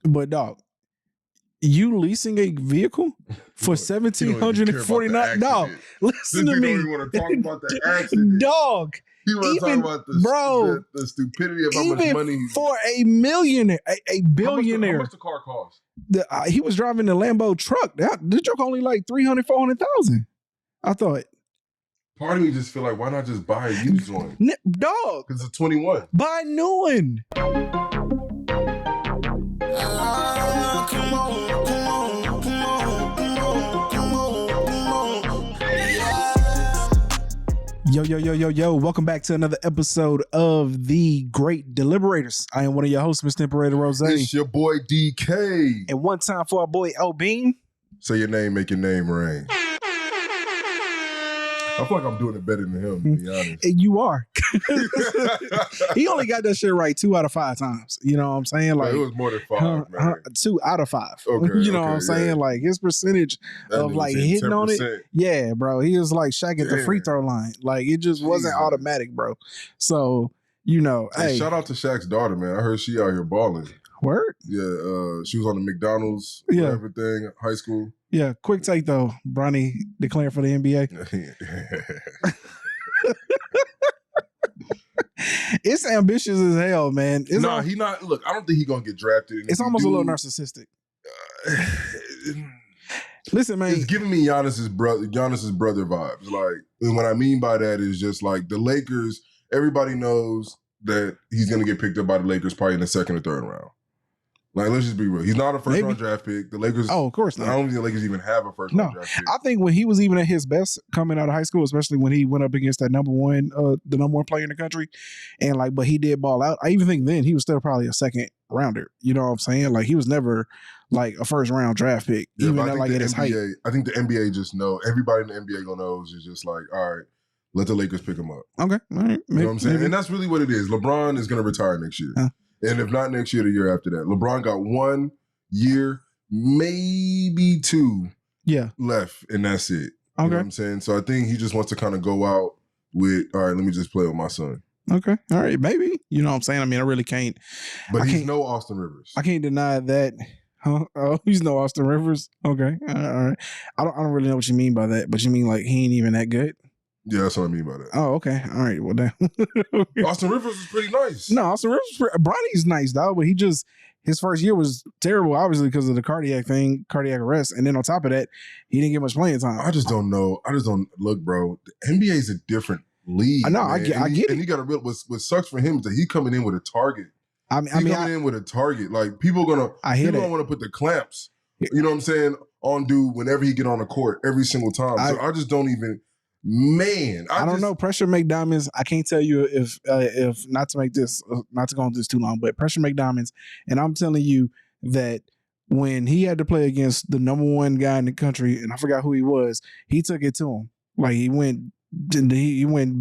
But dog, you leasing a vehicle for $1,749? No, listen to me. Don't even want to talk about the accident. Dog. He want to talk about the stupidity of how much money for a millionaire, a billionaire. How much the car cost? He was driving the Lambo truck. The truck only like 300,000-400,000. I thought. Part of me just feel like, why not just buy a used one? Dog. Because it's a 21. Buy a new one. Yo. Welcome back to another episode of The Great Deliberators. I am one of your hosts, Mr. Imperator Rose. It's your boy, DK. And one time for our boy, L Bean. Say your name, make your name rain. I feel like I'm doing it better than him, to be honest. And you are. He only got that shit right 2 out of 5 times. You know what I'm saying? Like, it was more than 5, man. 2 out of 5. Okay, you know what I'm saying? Yeah. Like his percentage of like hitting 10%. On it. Yeah, bro. He was like Shaq at the free throw line. Like it just wasn't automatic, bro. So, you know, hey. Shout out to Shaq's daughter, man. I heard she out here balling. Word? Yeah, she was on the McDonald's, everything, high school. Yeah, quick take though. Bronny declaring for the NBA. It's ambitious as hell, man. He not. Look, I don't think he's gonna get drafted. It's almost a little narcissistic. Listen, man, it's giving me Giannis's brother vibes. Like, and what I mean by that is just like the Lakers. Everybody knows that he's gonna get picked up by the Lakers probably in the second or third round. Like, let's just be real. He's not a first-round draft pick. The Lakers... Oh, of course not. I don't think the Lakers even have a first-round draft pick. I think when he was even at his best coming out of high school, especially when he went up against that number one player in the country, and like, but he did ball out. I even think then he was still probably a second-rounder. You know what I'm saying? Like, he was never like a first-round draft pick, even at like at his height. I think the NBA just know. Everybody in the NBA gonna know is just like, all right, let the Lakers pick him up. Okay. All right. You know what I'm saying? Maybe. And that's really what it is. LeBron is gonna retire next year. And if not next year, the year after that. LeBron got 1 year, maybe 2 left, and that's it. You know what I'm saying? So I think he just wants to kind of go out with, all right, let me just play with my son. Okay. All right. Maybe. You know what I'm saying? I mean, I really can't. But he's no Austin Rivers. I can't deny that. Huh? Oh, he's no Austin Rivers? Okay. All right. I don't really know what you mean by that, but you mean like he ain't even that good? Yeah, that's what I mean by that. Oh, okay. All right. Well, then. Austin Rivers is pretty nice. No, Austin Rivers, Bronny's nice, though, but his first year was terrible, obviously, because of the cardiac arrest. And then on top of that, he didn't get much playing time. I just don't know. Look, bro, the NBA is a different league. I know. Man. I get it. And he got to realize what sucks for him is that he's coming in with a target. He's coming in with a target. Like, people going to want to put the clamps, you know what I'm saying, on dude whenever he get on the court every single time. So I just don't even... Man, I don't know. Pressure make diamonds. I can't tell you if not to make this not to go on this too long, but pressure make diamonds. And I'm telling you that when he had to play against the number one guy in the country, and I forgot who he was, he took it to him. Like he went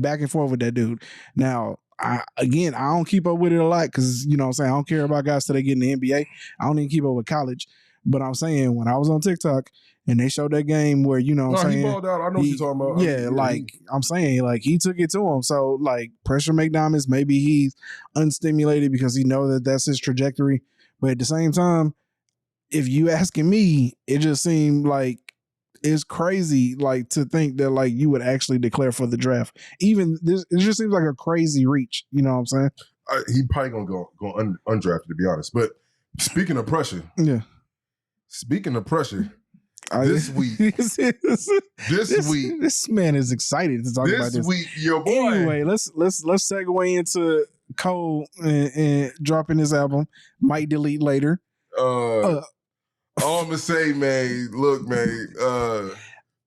back and forth with that dude. Now, I don't keep up with it a lot because you know what I'm saying, I don't care about guys till they get in the NBA. I don't even keep up with college. But I'm saying when I was on TikTok and they showed that game where, you know what I'm saying? He balled out. I know what you're talking about. Yeah, like I'm saying, like he took it to him. So like pressure make diamonds. Maybe he's unstimulated because he know that that's his trajectory. But at the same time, if you asking me, it just seemed like it's crazy like to think that like you would actually declare for the draft. Even this, it just seems like a crazy reach. You know what I'm saying? He probably gonna go undrafted, to be honest. But speaking of pressure. Yeah. Speaking of pressure, this week, this man is excited to talk about this. This week, your boy. Anyway, let's segue into Cole and dropping his album. Might delete later. All I'm gonna say, man. Look, man.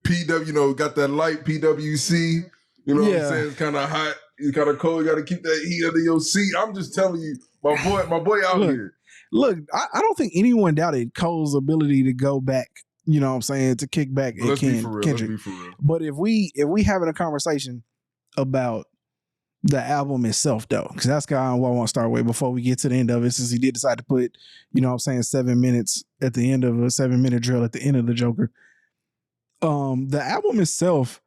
PW, you know, got that light PWC. You know what I'm saying? It's kind of hot. It's kind of cold. You got to keep that heat under your seat. I'm just telling you, my boy out here. Look, I don't think anyone doubted Cole's ability to go back, you know what I'm saying, to kick back at Kendrick. Let's be for real. But if we having a conversation about the album itself, though, because that's kind of what I want to start with before we get to the end of it, since he did decide to put, you know what I'm saying, 7 minutes at the end of a 7-minute drill at the end of the Joker. The album itself,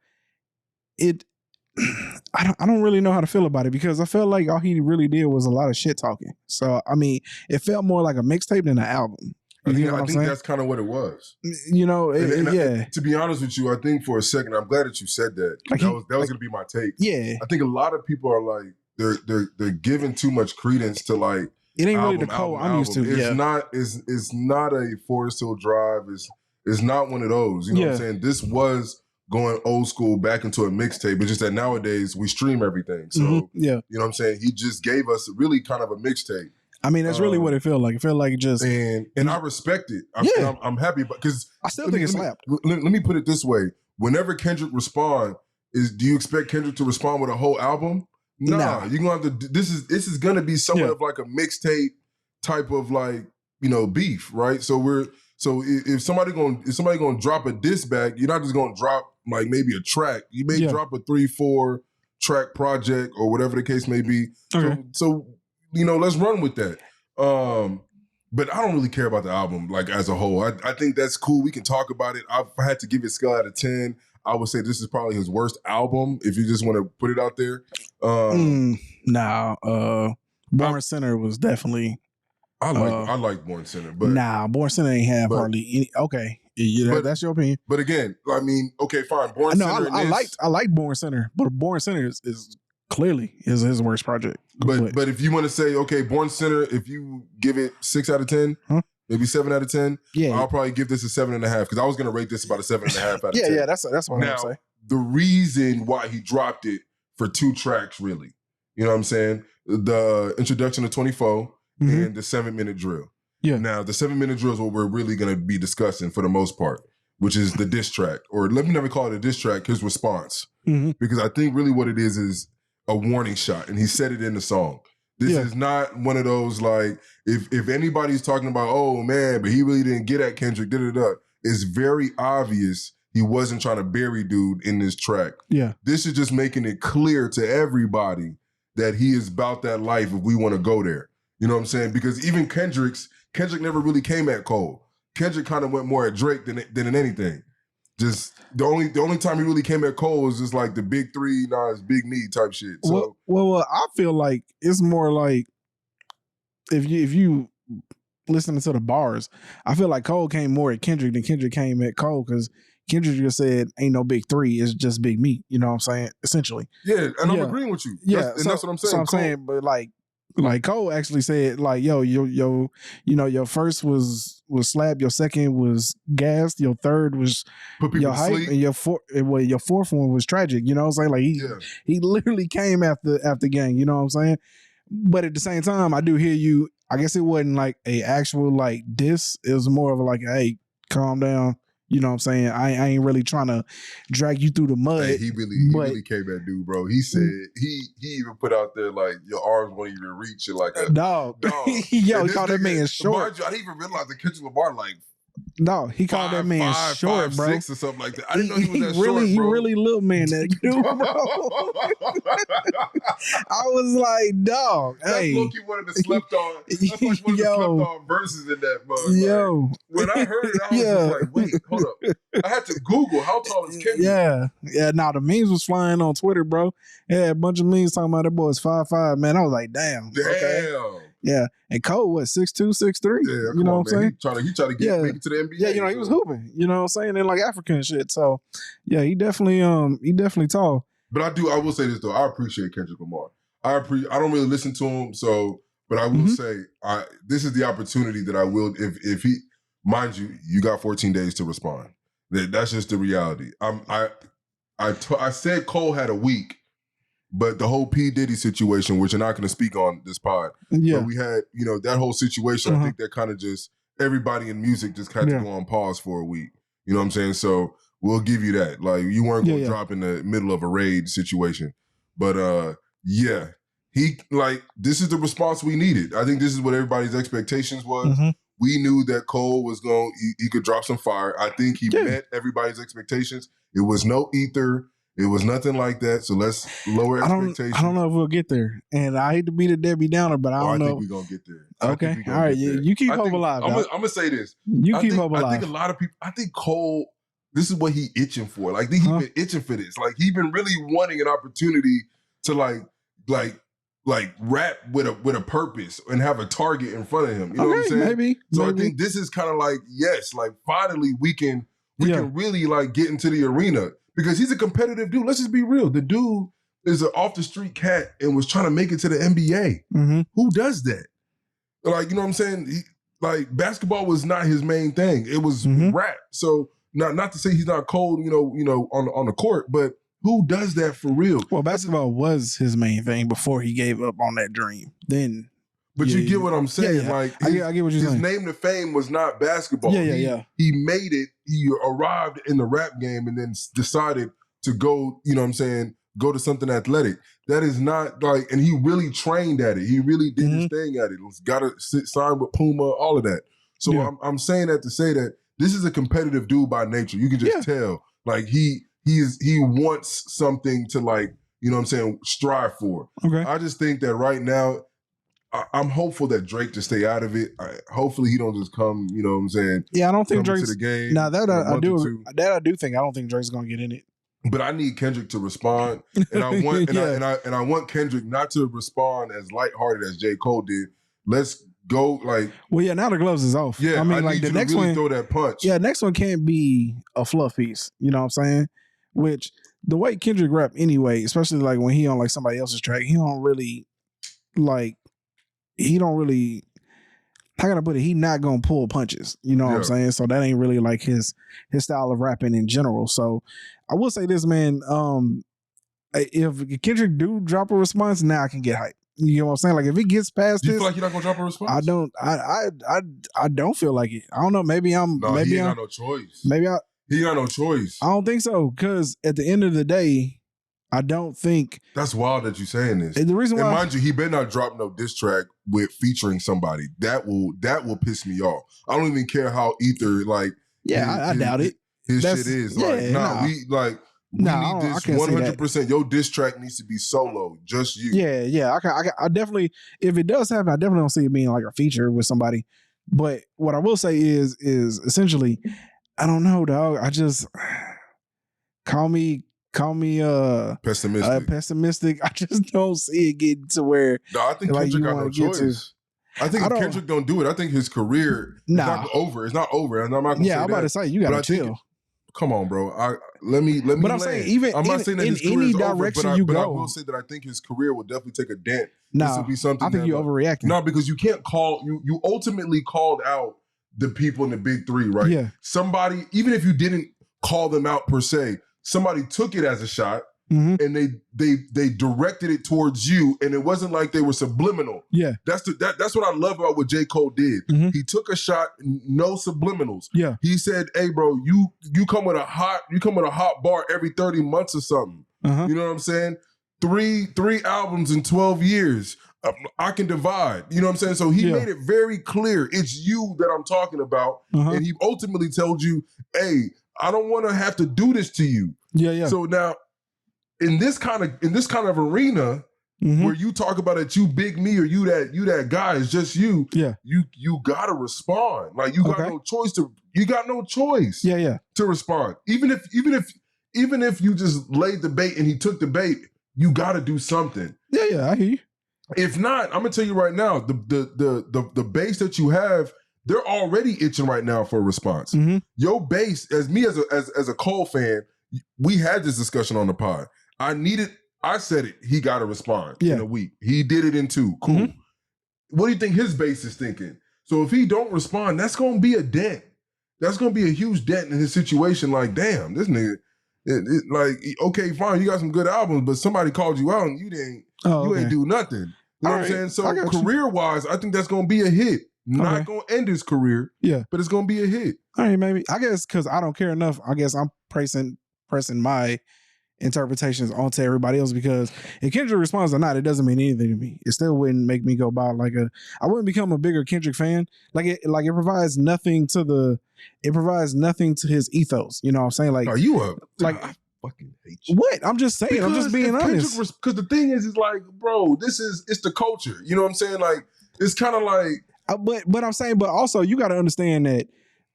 I don't really know how to feel about it because I felt like all he really did was a lot of shit talking. So I mean, it felt more like a mixtape than an album. I think that's kind of what it was. You know, yeah. To be honest with you, I think for a second, I'm glad that you said that. Like that was going to be my take. Yeah, I think a lot of people are like they're giving too much credence to like it ain't really the Cole I'm used to. It's not a Forest Hill Drive. It's not one of those. You know what I'm saying? This was going old school back into a mixtape. It's just that nowadays we stream everything. So you know what I'm saying? He just gave us really kind of a mixtape. I mean, that's really what it felt like. It felt like just and I respect it. I'm happy because I still think it slapped. Let me put it this way: whenever Kendrick do you expect Kendrick to respond with a whole album? Nah. You're gonna have to. This is gonna be somewhat of like a mixtape type of like beef, right? So if somebody gonna drop a diss bag, you're not just gonna drop like maybe a track. You may drop a 3-4 track project or whatever the case may be. Okay. So let's run with that. But I don't really care about the album like as a whole. I think that's cool. We can talk about it. If I had to give it a scale out of 10, I would say this is probably his worst album if you just want to put it out there. Born Center was definitely. I like Born Center, but Born Center ain't have hardly any. Okay, that's your opinion. But again, I mean, okay, fine. Born Center. I like Born Center, but Born Center is clearly his worst project. But if you want to say, okay, Born Center, if you give it 6 out of 10, maybe 7 out of 10, I'll probably give this a 7.5 because I was going to rate this about a 7.5 out of 10. Yeah, that's what I'm saying. The reason why he dropped it for 2 tracks, really, you know what I'm saying? The introduction to 24 and the 7-minute drill. Yeah. Now, the 7-minute drill is what we're really going to be discussing for the most part, which is the diss track, or let me never call it a diss track, his response. Because I think really what it is a warning shot, and he said it in the song. This is not one of those like, if anybody's talking about, oh man, but he really didn't get at Kendrick, it's very obvious he wasn't trying to bury dude in this track. Yeah. This is just making it clear to everybody that he is about that life if we want to go there. You know what I'm saying? Because even Kendrick never really came at Cole. Kendrick kind of went more at Drake than in anything. Just the only time he really came at Cole was just like the big 3, it's big me type shit. So well, I feel like it's more like if you listening to the bars, I feel like Cole came more at Kendrick than Kendrick came at Cole because Kendrick just said ain't no big 3, it's just big me. You know what I'm saying? Essentially. Yeah, and I'm agreeing with you. That's what I'm saying. So I'm saying, but like Cole actually said, like, yo, your first was slap, your second was gassed, your third was your hype, and your fourth one was tragic. You know what I'm saying? Like he literally came after gang. You know what I'm saying? But at the same time, I do hear you. I guess it wasn't like a actual like diss. It was more of a like, hey, calm down. You know what I'm saying? I ain't really trying to drag you through the mud. Hey, he really came at dude, bro. He said he even put out there like your arms won't even reach it like a dog. Yo, he called that man short. I didn't even realize that Kendrick Lamar like. No, he called that man short, 5'6" bro. or something like that. I didn't know he was that short, bro. He really little man, that dude, bro. I was like, dog. That's low-key one of the slept on. That's like one of the slept on verses in that mug. Yo. Like, when I heard it, I was just like, wait, hold up. I had to Google how tall is Kendrick. Yeah. Nah, the memes was flying on Twitter, bro. Yeah, a bunch of memes talking about that boy's 5'5", man. I was like, damn. Okay. Yeah, and Cole was 6'2", 6'3". Yeah, you know what I'm saying? He tried to make it to the NBA. Yeah, he was hooping. You know what I'm saying? In like African shit. So yeah, he definitely tall. But I will say this though. I appreciate Kendrick Lamar. I don't really listen to him, but I will say this is the opportunity that I will if he, mind you got 14 days to respond. That's just the reality. I said Cole had a week. But the whole P. Diddy situation, which you're not going to speak on this pod, but we had, that whole situation, I think that kind of just, everybody in music just had to go on pause for a week. You know what I'm saying? So we'll give you that. Like, you weren't going to drop in the middle of a raid situation. But, this is the response we needed. I think this is what everybody's expectations was. We knew that Cole was he could drop some fire. I think he met everybody's expectations. It was no ether. It was nothing like that, so let's lower expectations. I don't know if we'll get there, and I hate to be the Debbie Downer, but I don't know. I think we're gonna get there. Okay, all right. You keep hope alive. I'm gonna say this. You keep hope alive. I think a lot of people. I think Cole. This is what he itching for. Like he been itching for this. Like he been really wanting an opportunity to rap with a purpose and have a target in front of him. You know what I'm saying? Maybe. I think this is kind of like, yes, like finally we can really like get into the arena because he's a competitive dude. Let's just be real. The dude is an off the street cat and was trying to make it to the NBA. Mm-hmm. Who does that? Like, you know what I'm saying? Basketball was not his main thing. It was rap. So not to say he's not cold, you know, on the court, but who does that for real? Well, basketball was his main thing before he gave up on that dream. Then, but you get what I'm saying. Like, I get what you're saying. His name to fame was not basketball. He made it. He arrived in the rap game and then decided to go. You know what I'm saying? Go to something athletic. That is not like, and he really trained at it. He really did his thing at it. Got to sign with Puma, all of that. So I'm saying that to say that this is a competitive dude by nature. You can just tell. Like he wants something to, like, you know what I'm saying, strive for. Okay. I just think that right now, I'm hopeful that Drake just stay out of it. Hopefully he don't just come, you know what I'm saying. Yeah, I don't think Drake's to the game. Now that I do think I don't think Drake's gonna get in it. But I need Kendrick to respond, and I want and I want Kendrick not to respond as lighthearted as J. Cole did. Let's go like. Well, yeah. Now the gloves is off. Yeah, I mean, like the next one, throw that punch. Yeah, next one can't be a fluff piece. You know what I'm saying? Which the way Kendrick rap anyway, especially like when he on like somebody else's track, he don't really. How can I put it? He not gonna pull punches. You know what I'm saying? So that ain't really like his style of rapping in general. So I will say this, man. If Kendrick do drop a response, now I can get hyped. You know what I'm saying? Like if it gets past Do you this, feel like you're not gonna drop a response? I don't. I don't feel like it. I don't know. Maybe he ain't got no choice. He got no choice. I don't think so. Because at the end of the day, I don't think that's wild that you're saying this. And the reason why, mind you, he better not drop no diss track with featuring somebody. That will piss me off. I don't even care how ether like. Yeah, I doubt it. His shit is we need this 100%. Your diss track needs to be solo, just you. Yeah. I definitely, if it does happen, I definitely don't see it being like a feature with somebody. But what I will say is essentially, I don't know, dog. I just call me pessimistic. I just don't see it getting to where. No, I think like, Kendrick got no choice. I think if Kendrick don't do it, I think his career is not over. It's not over. And I'm not gonna say I'm about to say you gotta chill. Come on, bro. Let me. But I'm saying I'm not saying that his career is direction over, but I will say that I think his career will definitely take a dent. No, this will be something. I think you're overreacting. No, because you can't call you ultimately called out the people in the big three, right? Yeah. Somebody, even if you didn't call them out per se, somebody took it as a shot. And they directed it towards you, and it wasn't like they were subliminal. Yeah, that's what I love about what J. Cole did. He took a shot, no subliminals. Yeah, he said, "Hey, bro, you come with a hot bar every 30 months or something. You know what I'm saying? Three albums in 12 years. I can divide. You know what I'm saying? So he made it very clear. It's you that I'm talking about, and he ultimately told you, "Hey, I don't want to have to do this to you." Yeah. So now. In this kind of arena where you talk about it, you big me or you that guy, is just you. Yeah, you gotta respond. Like you got no choice to respond. Even if you just laid the bait and he took the bait, you gotta do something. Yeah, I hear you. If not, I'm gonna tell you right now, the base that you have, they're already itching right now for a response. Your base, as a Cole fan, we had this discussion on the pod. I said it. He got to respond in a week. He did it in 2. Cool. What do you think his base is thinking? So if he don't respond, that's going to be a dent. That's going to be a huge dent in his situation. Like, damn, this nigga, like, okay, fine, you got some good albums, but somebody called you out and you ain't do nothing. You know what I'm saying? So career-wise, I think that's going to be a hit. Not going to end his career, but it's going to be a hit. All right, maybe. I guess because I don't care enough, I guess I'm pressing my interpretations onto everybody else, because if Kendrick responds or not, it doesn't mean anything to me. It still wouldn't make me go by I wouldn't become a bigger Kendrick fan. It provides nothing to his ethos. You know what I'm saying? Like, are you I fucking hate you. What? I'm just saying. Because I'm just being honest. Because the thing is like, bro, it's the culture. You know what I'm saying? Like, it's kind of like. But I'm saying, but also you got to understand that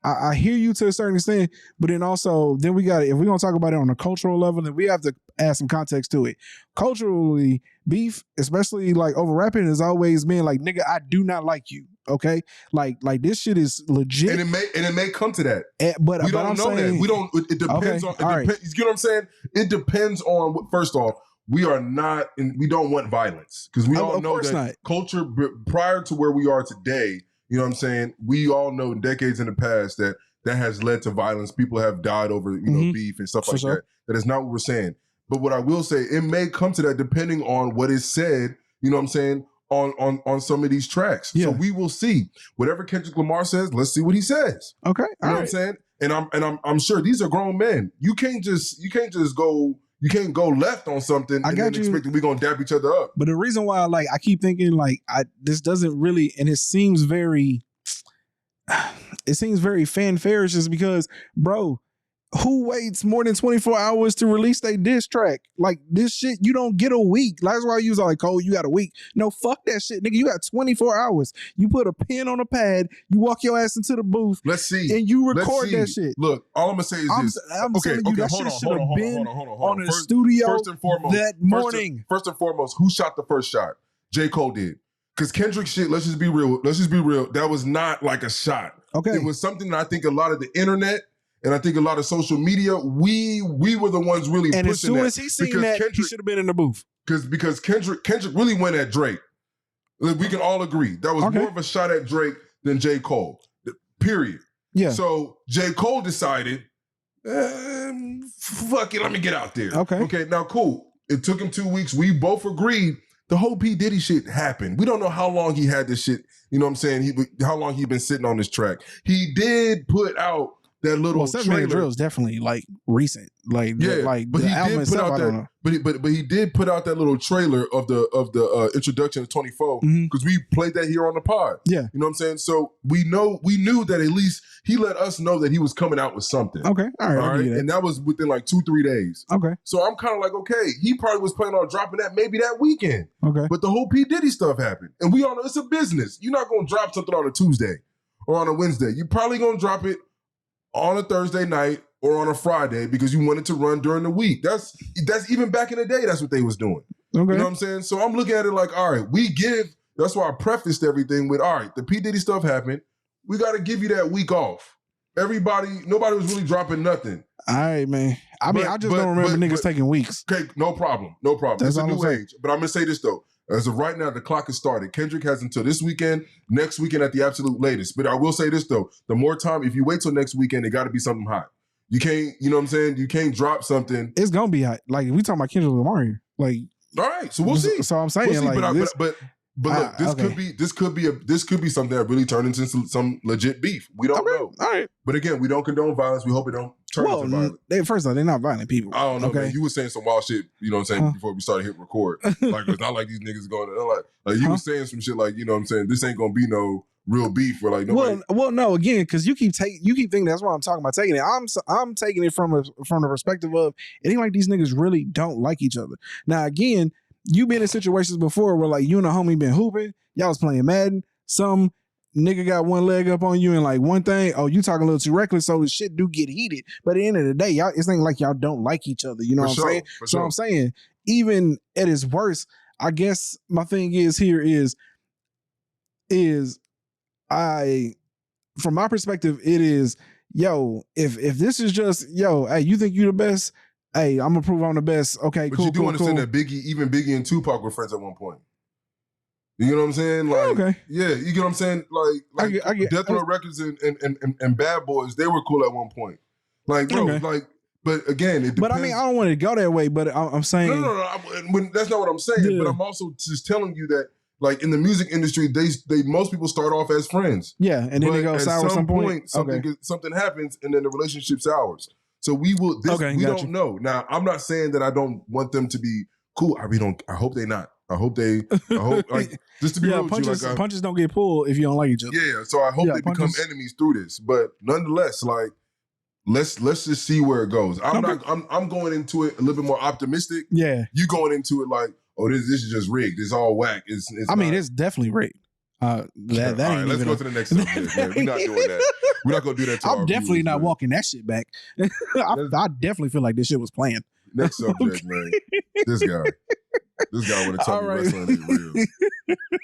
I hear you to a certain extent, but then also then we got if we're gonna talk about it on a cultural level, then we have to add some context to it. Culturally, beef, especially like over rapping, has always been like, nigga, I do not like you. Okay, like this shit is legit, and it may come to that. But we don't I'm know saying, that. We don't. It depends on. You know what I'm saying? It depends on. First off, we are not. We don't want violence because we all know that culture prior to where we are today. You know what I'm saying? We all know decades in the past that has led to violence. People have died over beef and stuff like that. That is not what we're saying. But what I will say, it may come to that depending on what is said. You know what I'm saying? On some of these tracks. Yeah. So we will see. Whatever Kendrick Lamar says, let's see what he says. Okay. You know what I'm saying? And I'm sure these are grown men. You can't go left on something and then expect that we're gonna dap each other up. But the reason why I keep thinking this doesn't really, and it seems very fanfare is just because, bro, who waits more than 24 hours to release their diss track? Like this shit, you don't get a week. That's why you was like, Cole, you got a week. No, fuck that shit, nigga. You got 24 hours. You put a pen on a pad, you walk your ass into the booth. Let's see. And you record that shit. Look, all I'm gonna say is this. I'm telling you, that shit should have been on the studio first and foremost, that morning. First and foremost, who shot the first shot? J. Cole did. Because Kendrick shit, let's just be real. That was not like a shot. Okay. It was something that I think a lot of the internet and I think a lot of social media, we were the ones really pushing that. And as soon as he seen that, he should have been in the booth. Because Kendrick really went at Drake. We can all agree. That was more of a shot at Drake than J. Cole. Period. Yeah. So J. Cole decided, fuck it, let me get out there. Okay, now cool. It took him 2 weeks. We both agreed the whole P. Diddy shit happened. We don't know how long he had this shit. You know what I'm saying? How long he been sitting on this track. He did put out that little 7 Minute Drill is definitely like recent. Like, but he did put out that. But he did put out that little trailer of the introduction of 24 because we played that here on the pod. Yeah, you know what I'm saying. So we knew that at least he let us know that he was coming out with something. Okay, all right, and that was within like 2-3 days. Okay, so I'm kind of like, okay, he probably was planning on dropping that maybe that weekend. Okay, but the whole P. Diddy stuff happened, and we all know it's a business. You're not gonna drop something on a Tuesday or on a Wednesday. You're probably gonna drop it on a Thursday night or on a Friday because you wanted to run during the week. That's even back in the day, that's what they was doing. Okay. You know what I'm saying? So I'm looking at it like, all right, that's why I prefaced everything with, all right, the P. Diddy stuff happened. We got to give you that week off. Nobody was really dropping nothing. All right, man. I just don't remember niggas taking weeks. Okay, no problem. That's a new age. But I'm going to say this though. As of right now, the clock has started. Kendrick has until this weekend, next weekend at the absolute latest. But I will say this though, the more time, if you wait till next weekend, it got to be something hot. You can't, you know what I'm saying? You can't drop something. It's gonna be hot. Like we talking about Kendrick Lamar here. Like, all right, so we'll see. So I'm saying, we'll see, but look, this could be something that really turned into some legit beef. We don't know. All right. But again, we don't condone violence. We hope it don't turn into violence. First of all, they're not violent people. I don't know, man. You were saying some wild shit, you know what I'm saying, before we started hitting record. Like, it's not like these niggas going, like you were saying some shit like, you know what I'm saying, this ain't gonna be no real beef or like nobody. Well, no, again, because you keep thinking that's why I'm talking about taking it. I'm taking it from the perspective of it ain't like these niggas really don't like each other. Now, again, you've been in situations before where like you and a homie been hooping, y'all was playing Madden, some nigga got one leg up on you and like one thing, you talking a little too reckless, so the shit do get heated. But at the end of the day, y'all, it's ain't like y'all don't like each other. You know what I'm saying? So I'm saying, even at its worst, I guess my thing is from my perspective, it is, if this is just, hey, you think you the best? Hey, I'm gonna prove I'm the best. Okay, but you do understand that Biggie and Tupac were friends at one point. You know what I'm saying? Like, yeah, you get what I'm saying? Like I get Death Row Records and Bad Boys, they were cool at one point. Like, bro, but again, it depends. But I mean, I don't want to go that way, but I'm saying. No, that's not what I'm saying. Yeah. But I'm also just telling you that, like, in the music industry, they most people start off as friends. Yeah, and then they go sour at some point. Something happens, and then the relationship sours. So we don't know. Now, I'm not saying that I don't want them to be cool. I hope they not. I hope like, just to be real with you, punches don't get pulled if you don't like each other. Yeah, so I hope they become enemies through this. But nonetheless, like, let's just see where it goes. I'm going into it a little bit more optimistic. Yeah, you going into it like, oh, this is just rigged. It's all whack. It's definitely rigged. That All right, let's go to the next subject, man. We're not doing that. We're not going to do that to I'm our definitely viewers, not man. walking that shit back. I definitely feel like this shit was planned. Next subject, man. This guy want to tell me wrestling is real.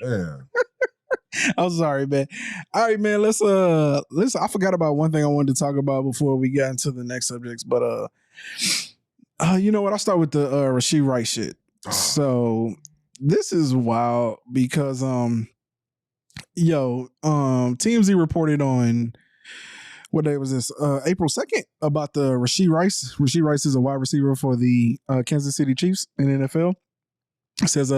Man. I'm sorry, man. All right, man. Let's. I forgot about one thing I wanted to talk about before we got into the next subjects, but you know what? I'll start with the Rashee Rice shit. So this is wild because TMZ reported on what day was this? April 2nd about the Rashee Rice. Rashee Rice is a wide receiver for the Kansas City Chiefs in the NFL. It says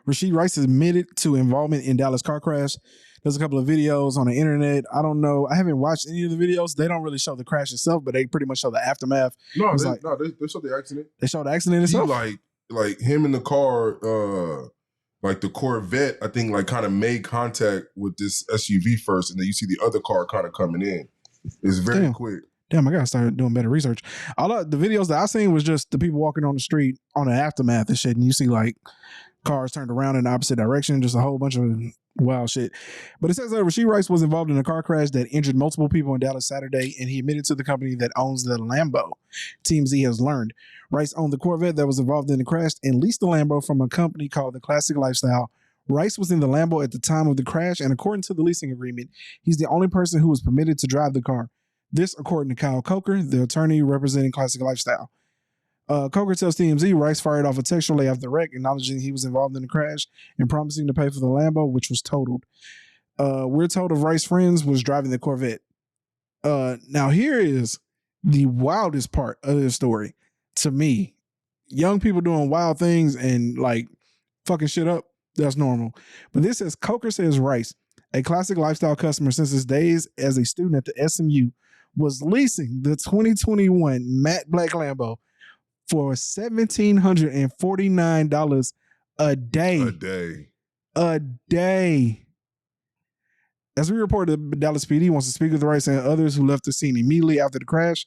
Rashee Rice is admitted to involvement in Dallas car crash. There's a couple of videos on the internet. I don't know. I haven't watched any of the videos. They don't really show the crash itself, but they pretty much show the aftermath. No, they show the accident. They show the accident itself? Like him in the car, like the Corvette, I think like kind of made contact with this SUV first, and then you see the other car kind of coming in. It's very quick. Damn, I gotta start doing better research. The videos that I seen was just the people walking on the street on the aftermath and shit, and you see like cars turned around in the opposite direction, just a whole bunch of wild shit. But it says that Rashee Rice was involved in a car crash that injured multiple people in Dallas Saturday, and he admitted to the company that owns the Lambo. TMZ has learned. Rice owned the Corvette that was involved in the crash and leased the Lambo from a company called the Classic Lifestyle. Rice was in the Lambo at the time of the crash, and according to the leasing agreement, he's the only person who was permitted to drive the car. This, according to Kyle Coker, the attorney representing Classic Lifestyle. Coker tells TMZ Rice fired off a text shortly after the wreck, acknowledging he was involved in the crash and promising to pay for the Lambo, which was totaled. We're told of Rice's friends was driving the Corvette. Now, here is the wildest part of this story to me. Young people doing wild things and like fucking shit up, that's normal. But this says, Coker says Rice, a Classic Lifestyle customer since his days as a student at the SMU, was leasing the 2021 matte black Lambo for $1,749 a day. A day. As we reported, the Dallas PD wants to speak with Rice and others who left the scene immediately after the crash.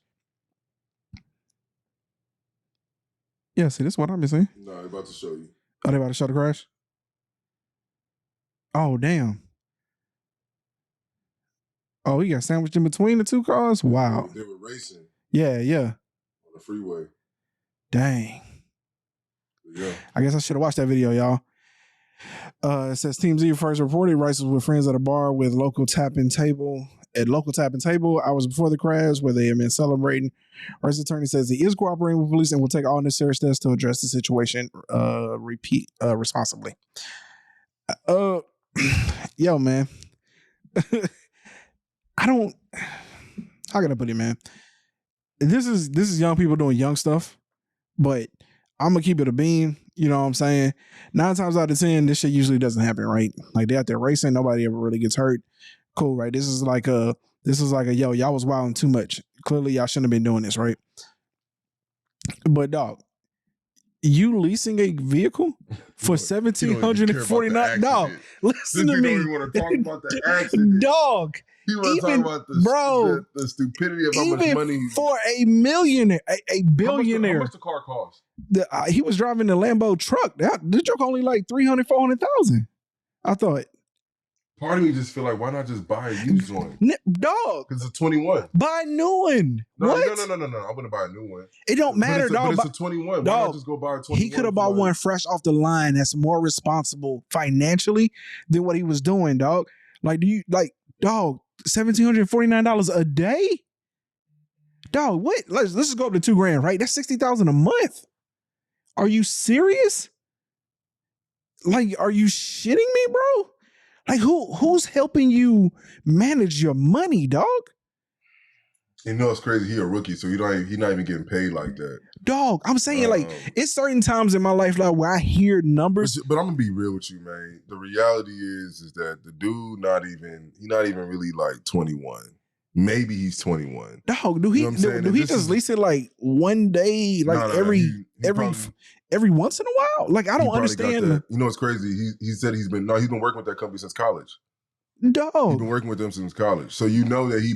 Yeah, see, this is what I'm missing. No, I'm about to show you. Oh, they about to show the crash? Oh, damn. Oh, he got sandwiched in between the two cars? Wow. They were racing. Yeah. On the freeway. Dang. Yeah. I guess I should have watched that video, y'all. It says TMZ first reported Rice was with friends at a bar with local tapping table. Hours before the crash, where they had been celebrating. Rice's attorney says he is cooperating with police and will take all necessary steps to address the situation responsibly. Yo, man. How can I put it, man? This is young people doing young stuff, but I'm gonna keep it a beam. You know what I'm saying? 9 times out of 10, this shit usually doesn't happen, right? Like they out there racing, nobody ever really gets hurt. Cool, right? This is like a yo, y'all was wilding too much. Clearly, y'all shouldn't have been doing this, right? But dog, you leasing a vehicle for $1,749? Dog, listen to me. You don't even want to talk about the accident. Dog. You want to talk about the stupidity of how much money for a millionaire, a billionaire. How much the car cost? He was driving the Lambo truck. The truck only like $300,000-$400,000. I thought. Part of me just feel like, why not just buy a used one? Dog. Because it's a 21. Buy a new one. No, what? No. I wouldn't buy a new one. It don't matter, dog. But it's a 21. Dog, why not just go buy a 21? He could have bought one fresh off the line that's more responsible financially than what he was doing, dog. Like, dog, $1,749 a day? Dog, what? Let's just go up to $2,000, right? That's $60,000 a month. Are you serious? Like, are you shitting me, bro? Like, who's helping you manage your money, dog? You know, it's crazy. He a rookie, so he not even getting paid like that. Dog, I'm saying, like, it's certain times in my life, like, where I hear numbers. But I'm gonna be real with you, man. The reality is that the dude he not even really like 21. Maybe he's 21. Dog, do he just lease it like one day, like every once in a while? Like, I don't understand. You know, it's crazy. He said he's been working with that company since college. Dog, he's been working with them since college. So you know that he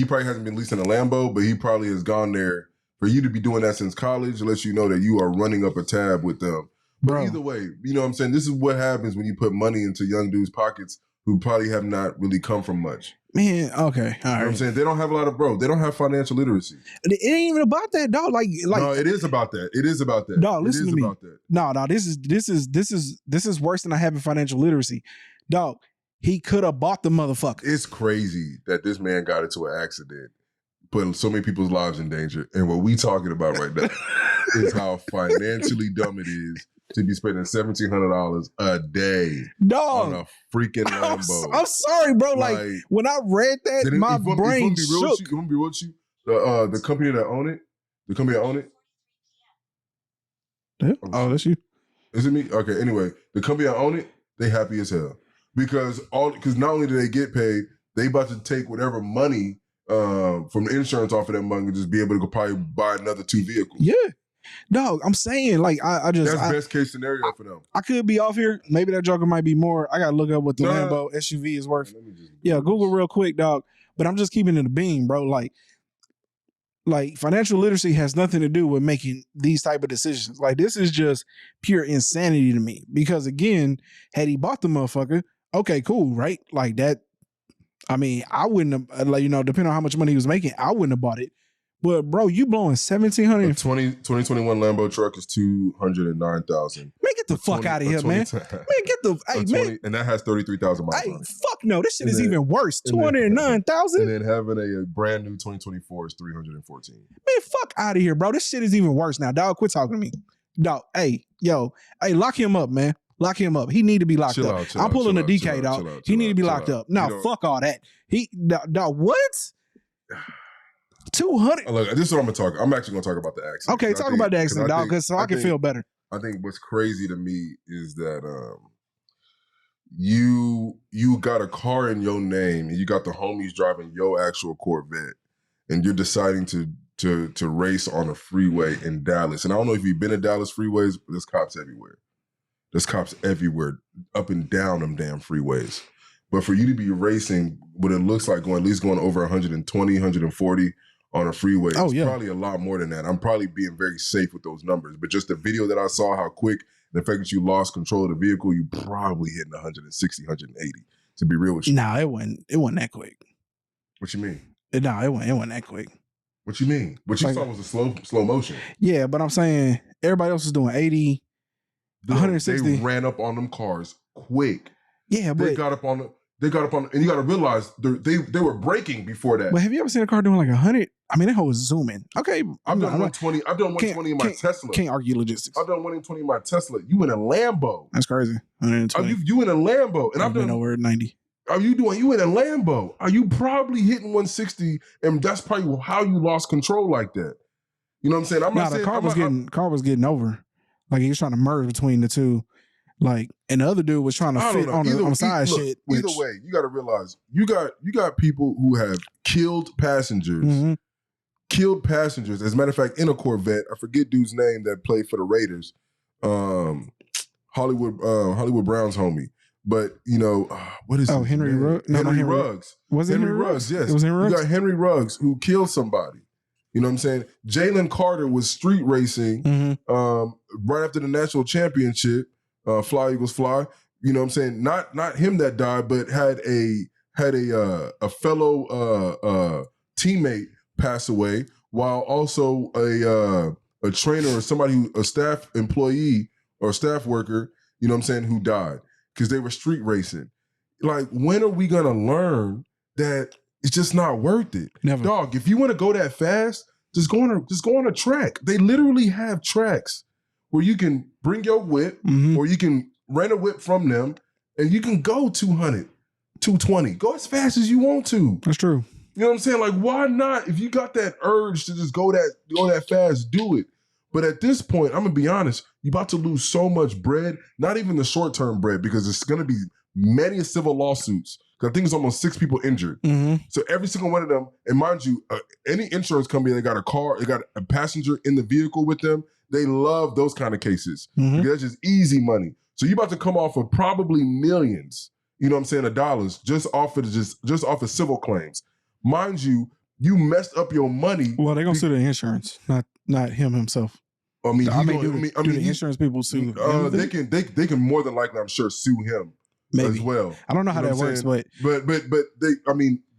probably hasn't been leasing a Lambo, but he probably has gone there. For you to be doing that since college lets you know that you are running up a tab with them But either way, you know what I'm saying? This is what happens when you put money into young dudes' pockets who probably have not really come from much. Man, okay. All right. You know what I'm saying? They don't have a lot of they don't have financial literacy. It ain't even about that, dog. Like no, it is about that. It is about that. Dog, listen to me. No, this is worse than I having financial literacy. Dog, he could have bought the motherfucker. It's crazy that this man got into an accident, putting so many people's lives in danger. And what we talking about right now is how financially dumb it is to be spending $1,700 a day on a freaking Lambo. I'm sorry, bro. Like when I read that, my brain shook. You want to be real with you? The company that own it, Yeah. Oh, that's you. Is it me? Okay. Anyway, the company that own it, they happy as hell because not only do they get paid, they about to take whatever money from the insurance off of that money and just be able to go probably buy another 2 vehicles. Yeah. Dog, I'm saying, like, that's best case scenario for them. I could be off here. Maybe that joker might be more. I gotta look up what the Lambo SUV is worth. Yeah, Google real quick, dog. But I'm just keeping it a beam, bro. Like financial literacy has nothing to do with making these type of decisions. Like, this is just pure insanity to me. Because again, had he bought the motherfucker, okay, cool, right? Like that. I mean, I wouldn't have, like, you know, depending on how much money he was making, I wouldn't have bought it. But bro, you blowing $1,700. 2021 Lambo truck is $209,000. Man, get the fuck out of here, man. Man, get the man. And that has 33,000 miles on it. Fuck no, this shit is even worse. 209,000. And then having a brand new 2024 is 314. Man, fuck out of here, bro. This shit is even worse now, dog. Quit talking to me, dog. Hey, lock him up, man. Lock him up. He need to be locked up. I'm pulling a DK, dog. He need to be locked up. No, fuck all that. Dog, what? 200. Look, this is what I'm gonna talk. I'm actually gonna talk about the accident. Okay, talk about the accident, dog, because I can feel better. I think what's crazy to me is that you got a car in your name and you got the homies driving your actual Corvette, and you're deciding to race on a freeway in Dallas. And I don't know if you've been to Dallas freeways, but there's cops everywhere. There's cops everywhere, up and down them damn freeways. But for you to be racing what it looks like at least going over 120, 140 on a freeway, it's probably a lot more than that. I'm probably being very safe with those numbers. But just the video that I saw, how quick, the fact that you lost control of the vehicle, you probably hitting 160, 180, to be real with you. Nah, it wasn't that quick. What you mean? Nah, it wasn't that quick. What you mean? What you saw was a slow motion. Yeah, but I'm saying everybody else was doing 80, 160. They ran up on them cars quick. Yeah, but they got up on, and you got to realize they were braking before that. But have you ever seen a car doing like 100? I mean, that whole was zooming. Okay, I've done 120. I've done 120 in my Tesla. Can't argue logistics. I've done 120 in my Tesla. You in a Lambo? That's crazy. 120. You in a Lambo? And I've been over 90. You in a Lambo? Are you probably hitting 160? And that's probably how you lost control like that. You know what I'm saying? The car was getting over. Like he was trying to merge between the two. Like, and the other dude was trying to fit on the side shit. Either way, you got to realize you got people who have killed passengers. Mm-hmm. Killed passengers. As a matter of fact, in a Corvette, I forget dude's name that played for the Raiders. Hollywood Brown's homie. But you know, what is Henry Ruggs? No, Henry Ruggs. Was it Henry Ruggs? Yes. It was Henry Ruggs? You got Henry Ruggs who killed somebody. You know what I'm saying? Jalen Carter was street racing right after the national championship. Fly Eagles Fly. You know what I'm saying? Not him that died, but had a fellow teammate pass away, while also a trainer or a staff employee or staff worker, you know what I'm saying, who died because they were street racing. Like, when are we gonna learn that it's just not worth it? Never. Dog, if you want to go that fast, just go on a track. They literally have tracks where you can bring your whip or you can rent a whip from them and you can go 200, 220. Go as fast as you want to. That's true. You know what I'm saying? Like, why not? If you got that urge to just go that fast, do it. But at this point, I'm going to be honest, you're about to lose so much bread, not even the short-term bread, because it's going to be many civil lawsuits. Because I think it's almost 6 people injured. So every single one of them, and mind you, any insurance company that got a car, they got a passenger in the vehicle with them, they love those kind of cases. Because that's just easy money. So you're about to come off of probably millions, you know what I'm saying, of dollars just off of civil claims. Mind you, you messed up your money. Well, they're gonna sue the insurance, not him himself. I mean, do the insurance people sue him? They can more than likely, I'm sure, sue him as well. I don't know how that works, but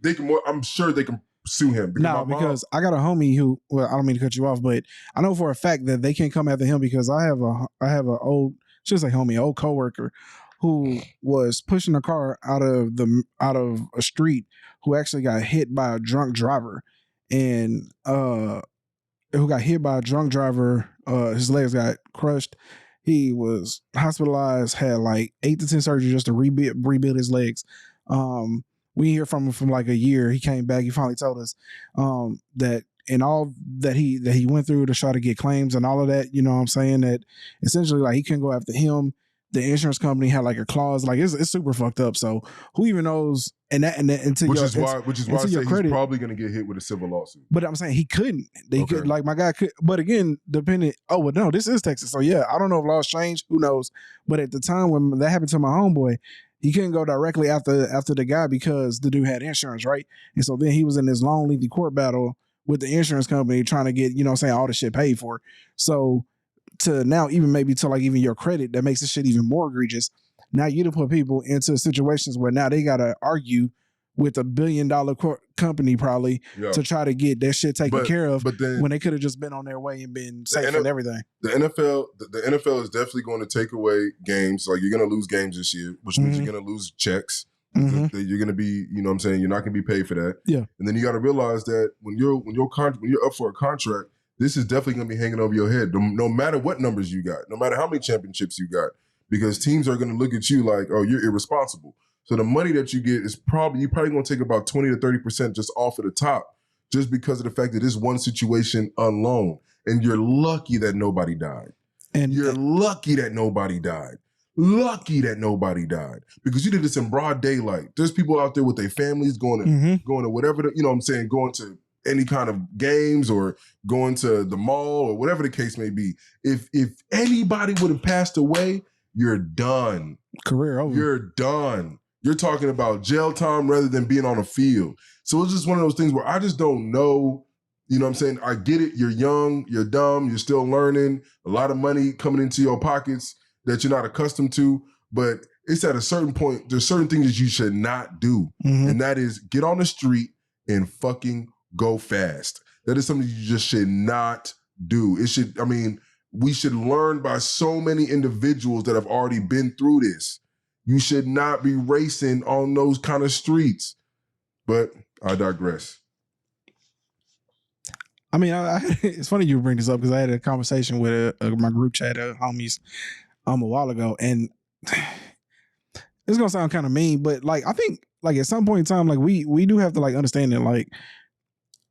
they can more. I'm sure they can sue him. Because I got a homie who, well, I don't mean to cut you off, but I know for a fact that they can't come after him because I have a old, should say homie, old coworker who was pushing a car out of a street who actually got hit by a drunk driver, and who got hit by a drunk driver. His legs got crushed. He was hospitalized, had like 8 to 10 surgeries just to rebuild his legs. We hear from him from like a year. He came back. He finally told us that in all that he went through to try to get claims and all of that, you know what I'm saying, that essentially like he couldn't go after him. The insurance company had like a clause, like it's super fucked up. So who even knows? Which is why I say he's probably going to get hit with a civil lawsuit. But I'm saying he couldn't. They could, like my guy could. But again, depending. Oh well, no, this is Texas, so yeah, I don't know if laws changed. Who knows? But at the time when that happened to my homeboy, he couldn't go directly after the guy because the dude had insurance, right? And so then he was in this long, lengthy court battle with the insurance company trying to get, you know what I'm saying, all the shit paid for. So to now even maybe to like even your credit, that makes this shit even more egregious. Now you to put people into situations where now they got to argue with $1 billion company probably to try to get that shit taken care of, but then, when they could have just been on their way and been safe and everything. The NFL is definitely going to take away games. Like you're going to lose games this year, which means you're going to lose checks. You're going to be, you know what I'm saying, you're not going to be paid for that. Yeah. And then you got to realize that when you're up for a contract, this is definitely going to be hanging over your head, no matter what numbers you got, no matter how many championships you got, because teams are going to look at you like, oh, you're irresponsible. So the money that you get is you're probably going to take about 20 to 30% just off of the top, just because of the fact that this one situation alone, and you're lucky that nobody died. And you're lucky that nobody died. Lucky that nobody died, because you did this in broad daylight. There's people out there with their families going to whatever, you know what I'm saying, going to any kind of games or going to the mall or whatever the case may be. If anybody would have passed away, you're done. Career over. You're done. You're talking about jail time rather than being on a field. So it's just one of those things where I just don't know. You know what I'm saying? I get it. You're young. You're dumb. You're still learning. A lot of money coming into your pockets that you're not accustomed to. But it's at a certain point, there's certain things that you should not do. And that is get on the street and fucking go fast. That is something you just should not do. We should learn by so many individuals that have already been through this. You should not be racing on those kind of streets. But I digress. I mean, it's funny you bring this up because I had a conversation with my group chat of homies a while ago, and it's gonna sound kind of mean, but like I think like at some point in time, like we do have to like understand that like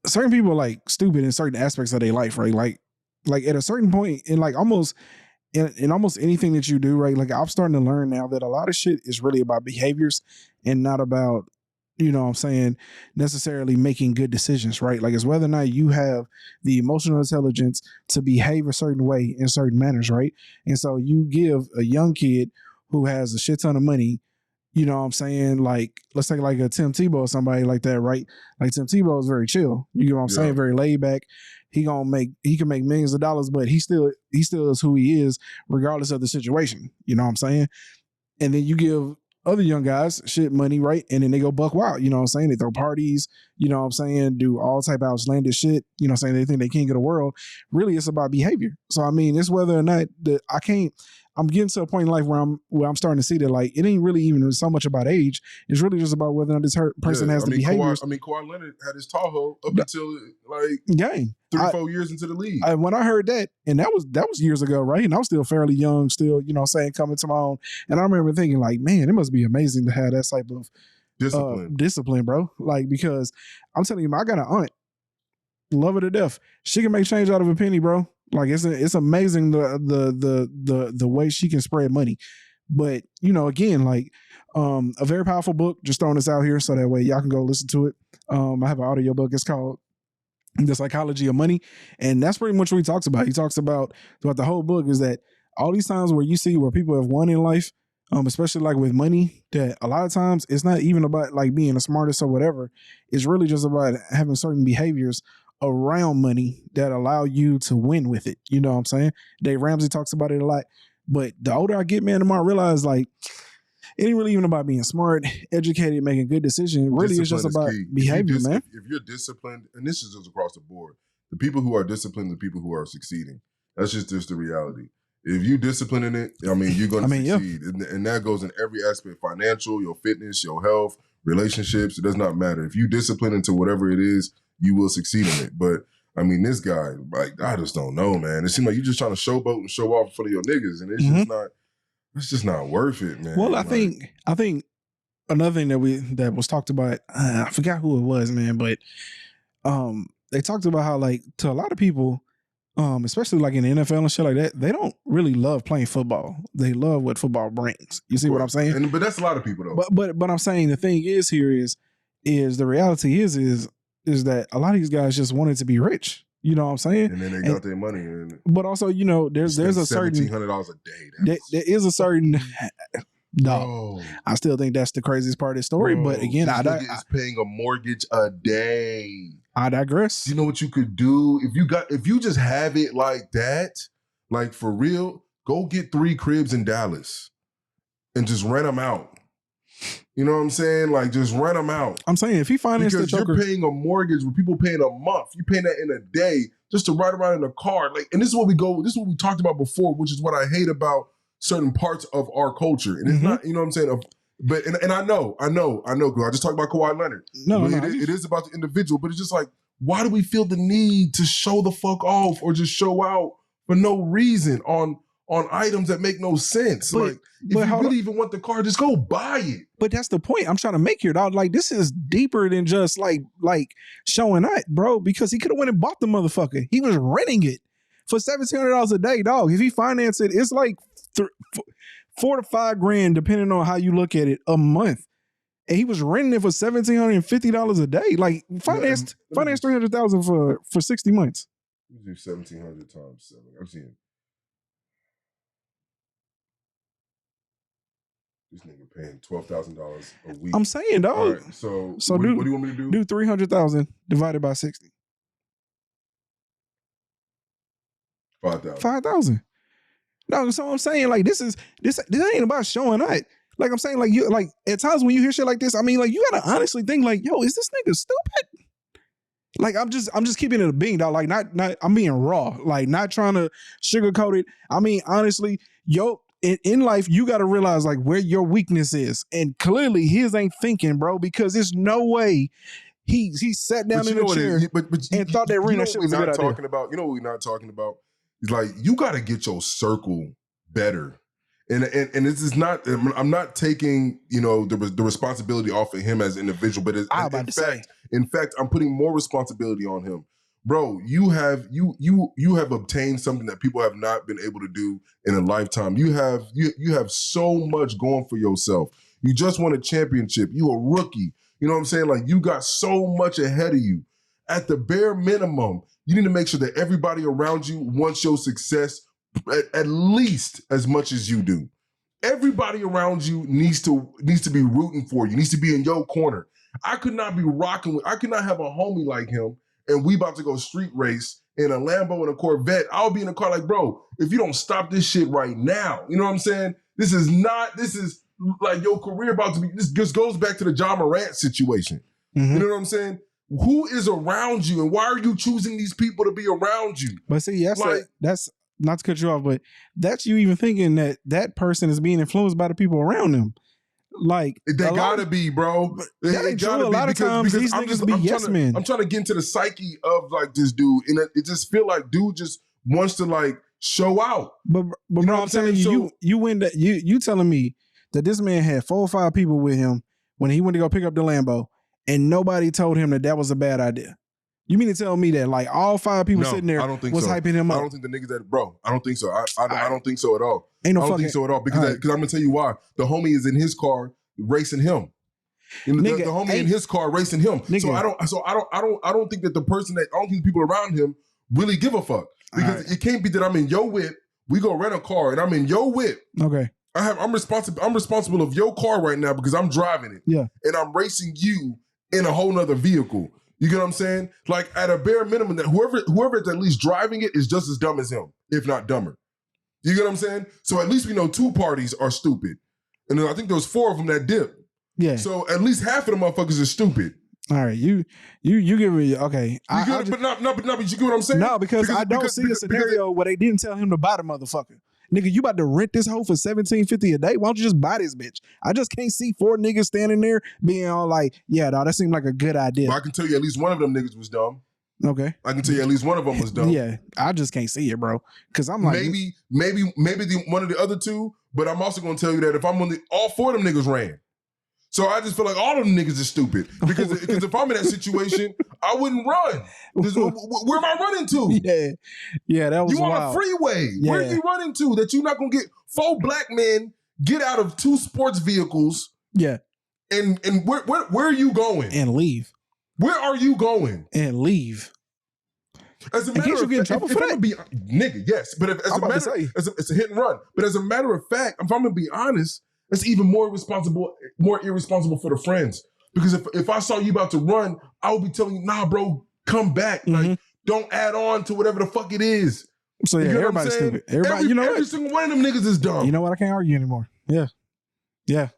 certain people are like stupid in certain aspects of their life, right? Like at a certain point in like almost in almost anything that you do, right? Like I'm starting to learn now that a lot of shit is really about behaviors and not about, you know what I'm saying, necessarily making good decisions, right? Like it's whether or not you have the emotional intelligence to behave a certain way in certain manners, right? And so you give a young kid who has a shit ton of money, you know what I'm saying, like let's take like a Tim Tebow or somebody like that, right? Like Tim Tebow is very chill, you know what I'm saying, very laid back. He can make millions of dollars, but he still is who he is regardless of the situation, you know what I'm saying? And then you give other young guys shit money, right? And then they go buck wild, you know what I'm saying? They throw parties, you know what I'm saying? Do all type of outlandish shit, you know what I'm saying? They think they king of the world. Really, it's about behavior. So, I mean, it's whether or not I'm getting to a point in life where I'm starting to see that like it ain't really even so much about age. It's really just about whether or not this person has the behaviors. Kawhi Leonard had his Tahoe up until like 3-4 years into the league. When I heard that, and that was years ago, right? And I was still fairly young, still, you know, saying coming to my own. And I remember thinking like, man, it must be amazing to have that type of discipline, bro. Like because I'm telling you, I got an aunt, love her to death. She can make change out of a penny, bro. Like it's amazing the way she can spread money. But you know, again, like a very powerful book, just throwing this out here so that way y'all can go listen to it. I have an audio book. It's called The Psychology of Money. And that's pretty much what he talks about. He talks about throughout the whole book is that all these times where you see where people have won in life, especially like with money, that a lot of times it's not even about like being the smartest or whatever. It's really just about having certain behaviors around money that allow you to win with it. You know what I'm saying? Dave Ramsey talks about it a lot. But the older I get, man, the more I realize like it ain't really even about being smart, educated, making good decisions. Really, it's just about behavior, man. If you're disciplined, and this is just across the board, the people who are disciplined, the people who are succeeding. That's just the reality. If you discipline in it, I mean, you're going to succeed. Yeah. And that goes in every aspect, financial, your fitness, your health, relationships. It does not matter. If you discipline into whatever it is, you will succeed in it. But I mean, this guy, like, I just don't know, man. It seems like you're just trying to showboat and show off in front of your niggas. And it's just not worth it, man. Well, I think another thing that was talked about, I forgot who it was, man, but they talked about how like to a lot of people, especially like in the NFL and shit like that, they don't really love playing football. They love what football brings. You see what I'm saying? But that's a lot of people though. But I'm saying the thing is here is the reality is that a lot of these guys just wanted to be rich. You know what I'm saying? And then they got their money. But also, you know, there's a certain $1,700 a day. There is a certain. No, I still think that's the craziest part of the story. Bro, but again, is paying a mortgage a day. I digress. You know what you could do if you just have it like that, like for real. Go get 3 cribs in Dallas and just rent them out. You know what I'm saying? Like just rent them out. I'm saying if he financed the Joker, you're paying a mortgage with people paying a month. You paying that in a day just to ride around in a car. Like, and this is what we talked about before, which is what I hate about certain parts of our culture. And it's not, you know what I'm saying? But and I know, because I just talked about Kawhi Leonard. It is about the individual, but it's just like, why do we feel the need to show the fuck off or just show out for no reason on items that make no sense? Like, if you really even want the car, just go buy it. But that's the point I'm trying to make here, dog. Like, this is deeper than just like showing that, bro, because he could have went and bought the motherfucker. He was renting it for $1,700 a day, dog. If he financed it, it's like $4 to $5 grand, depending on how you look at it, a month. And he was renting it for $1,750 a day. Like, finance $300,000 for 60 months. You do 1,700 times 7. I'm seeing this nigga paying $12,000 a week. I'm saying, dog. All right, so what do you want me to do? Do 300,000 divided by 60. 5,000. 5,000. No, so I'm saying, like, this ain't about showing out. Like I'm saying, like you, like at times when you hear shit like this, I mean, like you gotta honestly think, like, yo, is this nigga stupid? Like I'm just keeping it a being, dog. Like not I'm being raw, like not trying to sugarcoat it. I mean, honestly, yo, in life, you gotta realize like where your weakness is, and clearly his ain't thinking, bro, because there's no way he sat down in a chair and thought that ring that shit was a good idea. You know what we're not talking about? It's like you gotta get your circle better. And this is not. I'm not taking the responsibility off of him as an individual, but in fact, I'm putting more responsibility on him, bro. You have obtained something that people have not been able to do in a lifetime. You have so much going for yourself. You just won a championship. You a rookie. You know what I'm saying? Like you got so much ahead of you. At the bare minimum, you need to make sure that everybody around you wants your success at least as much as you do. Everybody around you needs to be rooting for you, needs to be in your corner. I could not have a homie like him and we about to go street race in a Lambo and a Corvette. I'll be in the car like, bro, if you don't stop this shit right now, you know what I'm saying? This is like your career about to be, this just goes back to the John Morant situation. Mm-hmm. You know what I'm saying? Who is around you and why are you choosing these people to be around you? But see, that's not to cut you off, but that's you even thinking that person is being influenced by the people around them. Like they gotta be, bro. That ain't true. A lot of times these niggas be yes men. I'm trying to get into the psyche of like this dude, and it just feel like dude just wants to like show out. But bro, I'm telling you, you win that. You telling me that this man had 4 or 5 people with him when he went to go pick up the Lambo, and nobody told him that was a bad idea. You mean to tell me that like all 5 people sitting there was hyping him up? I don't think the niggas that, bro, I don't think so. I don't think so at all. I don't think so at all because I'm gonna tell you why. The homie is in his car racing him. The homie in his car racing him. So I don't think that the people around him really give a fuck because it can't be that I'm in your whip. We go rent a car and I'm in your whip. Okay. I'm responsible of your car right now because I'm driving it. Yeah. And I'm racing you in a whole nother vehicle. You get what I'm saying? Like at a bare minimum, that whoever's at least driving it is just as dumb as him, if not dumber. You get what I'm saying? So at least we know 2 parties are stupid. And then I think there was 4 of them that dipped. Yeah. So at least half of the motherfuckers are stupid. All right, you give me okay. But you get what I'm saying? No, because I don't see a scenario where they didn't tell him to buy the motherfucker. Nigga, you about to rent this hoe for $17.50 a day? Why don't you just buy this bitch? I just can't see 4 niggas standing there being all like, yeah, no, that seemed like a good idea. Well, I can tell you at least one of them niggas was dumb. Okay. I can tell you at least one of them was dumb. Yeah, I just can't see it, bro. Because I'm like, maybe one of the other 2, but I'm also going to tell you that if I'm on all 4 of them niggas ran. So I just feel like all of them niggas are stupid. Because if I'm in that situation, I wouldn't run. Where am I running to? Yeah, that was you wild. On a freeway. Yeah. Where are you running to that you're not going to get 4 black men get out of 2 sports vehicles? Yeah. And where are you going? And leave. Where are you going? And leave. As a matter of fact, get in trouble for that? Nigga, yes. But it's a hit and run. But as a matter of fact, if I'm going to be honest, it's even more irresponsible for the friends. Because if I saw you about to run, I would be telling you, nah, bro, come back. Mm-hmm. Like, don't add on to whatever the fuck it is. So yeah, everybody's stupid. Every single one of them niggas is dumb. You know what? I can't argue anymore. Yeah. Yeah.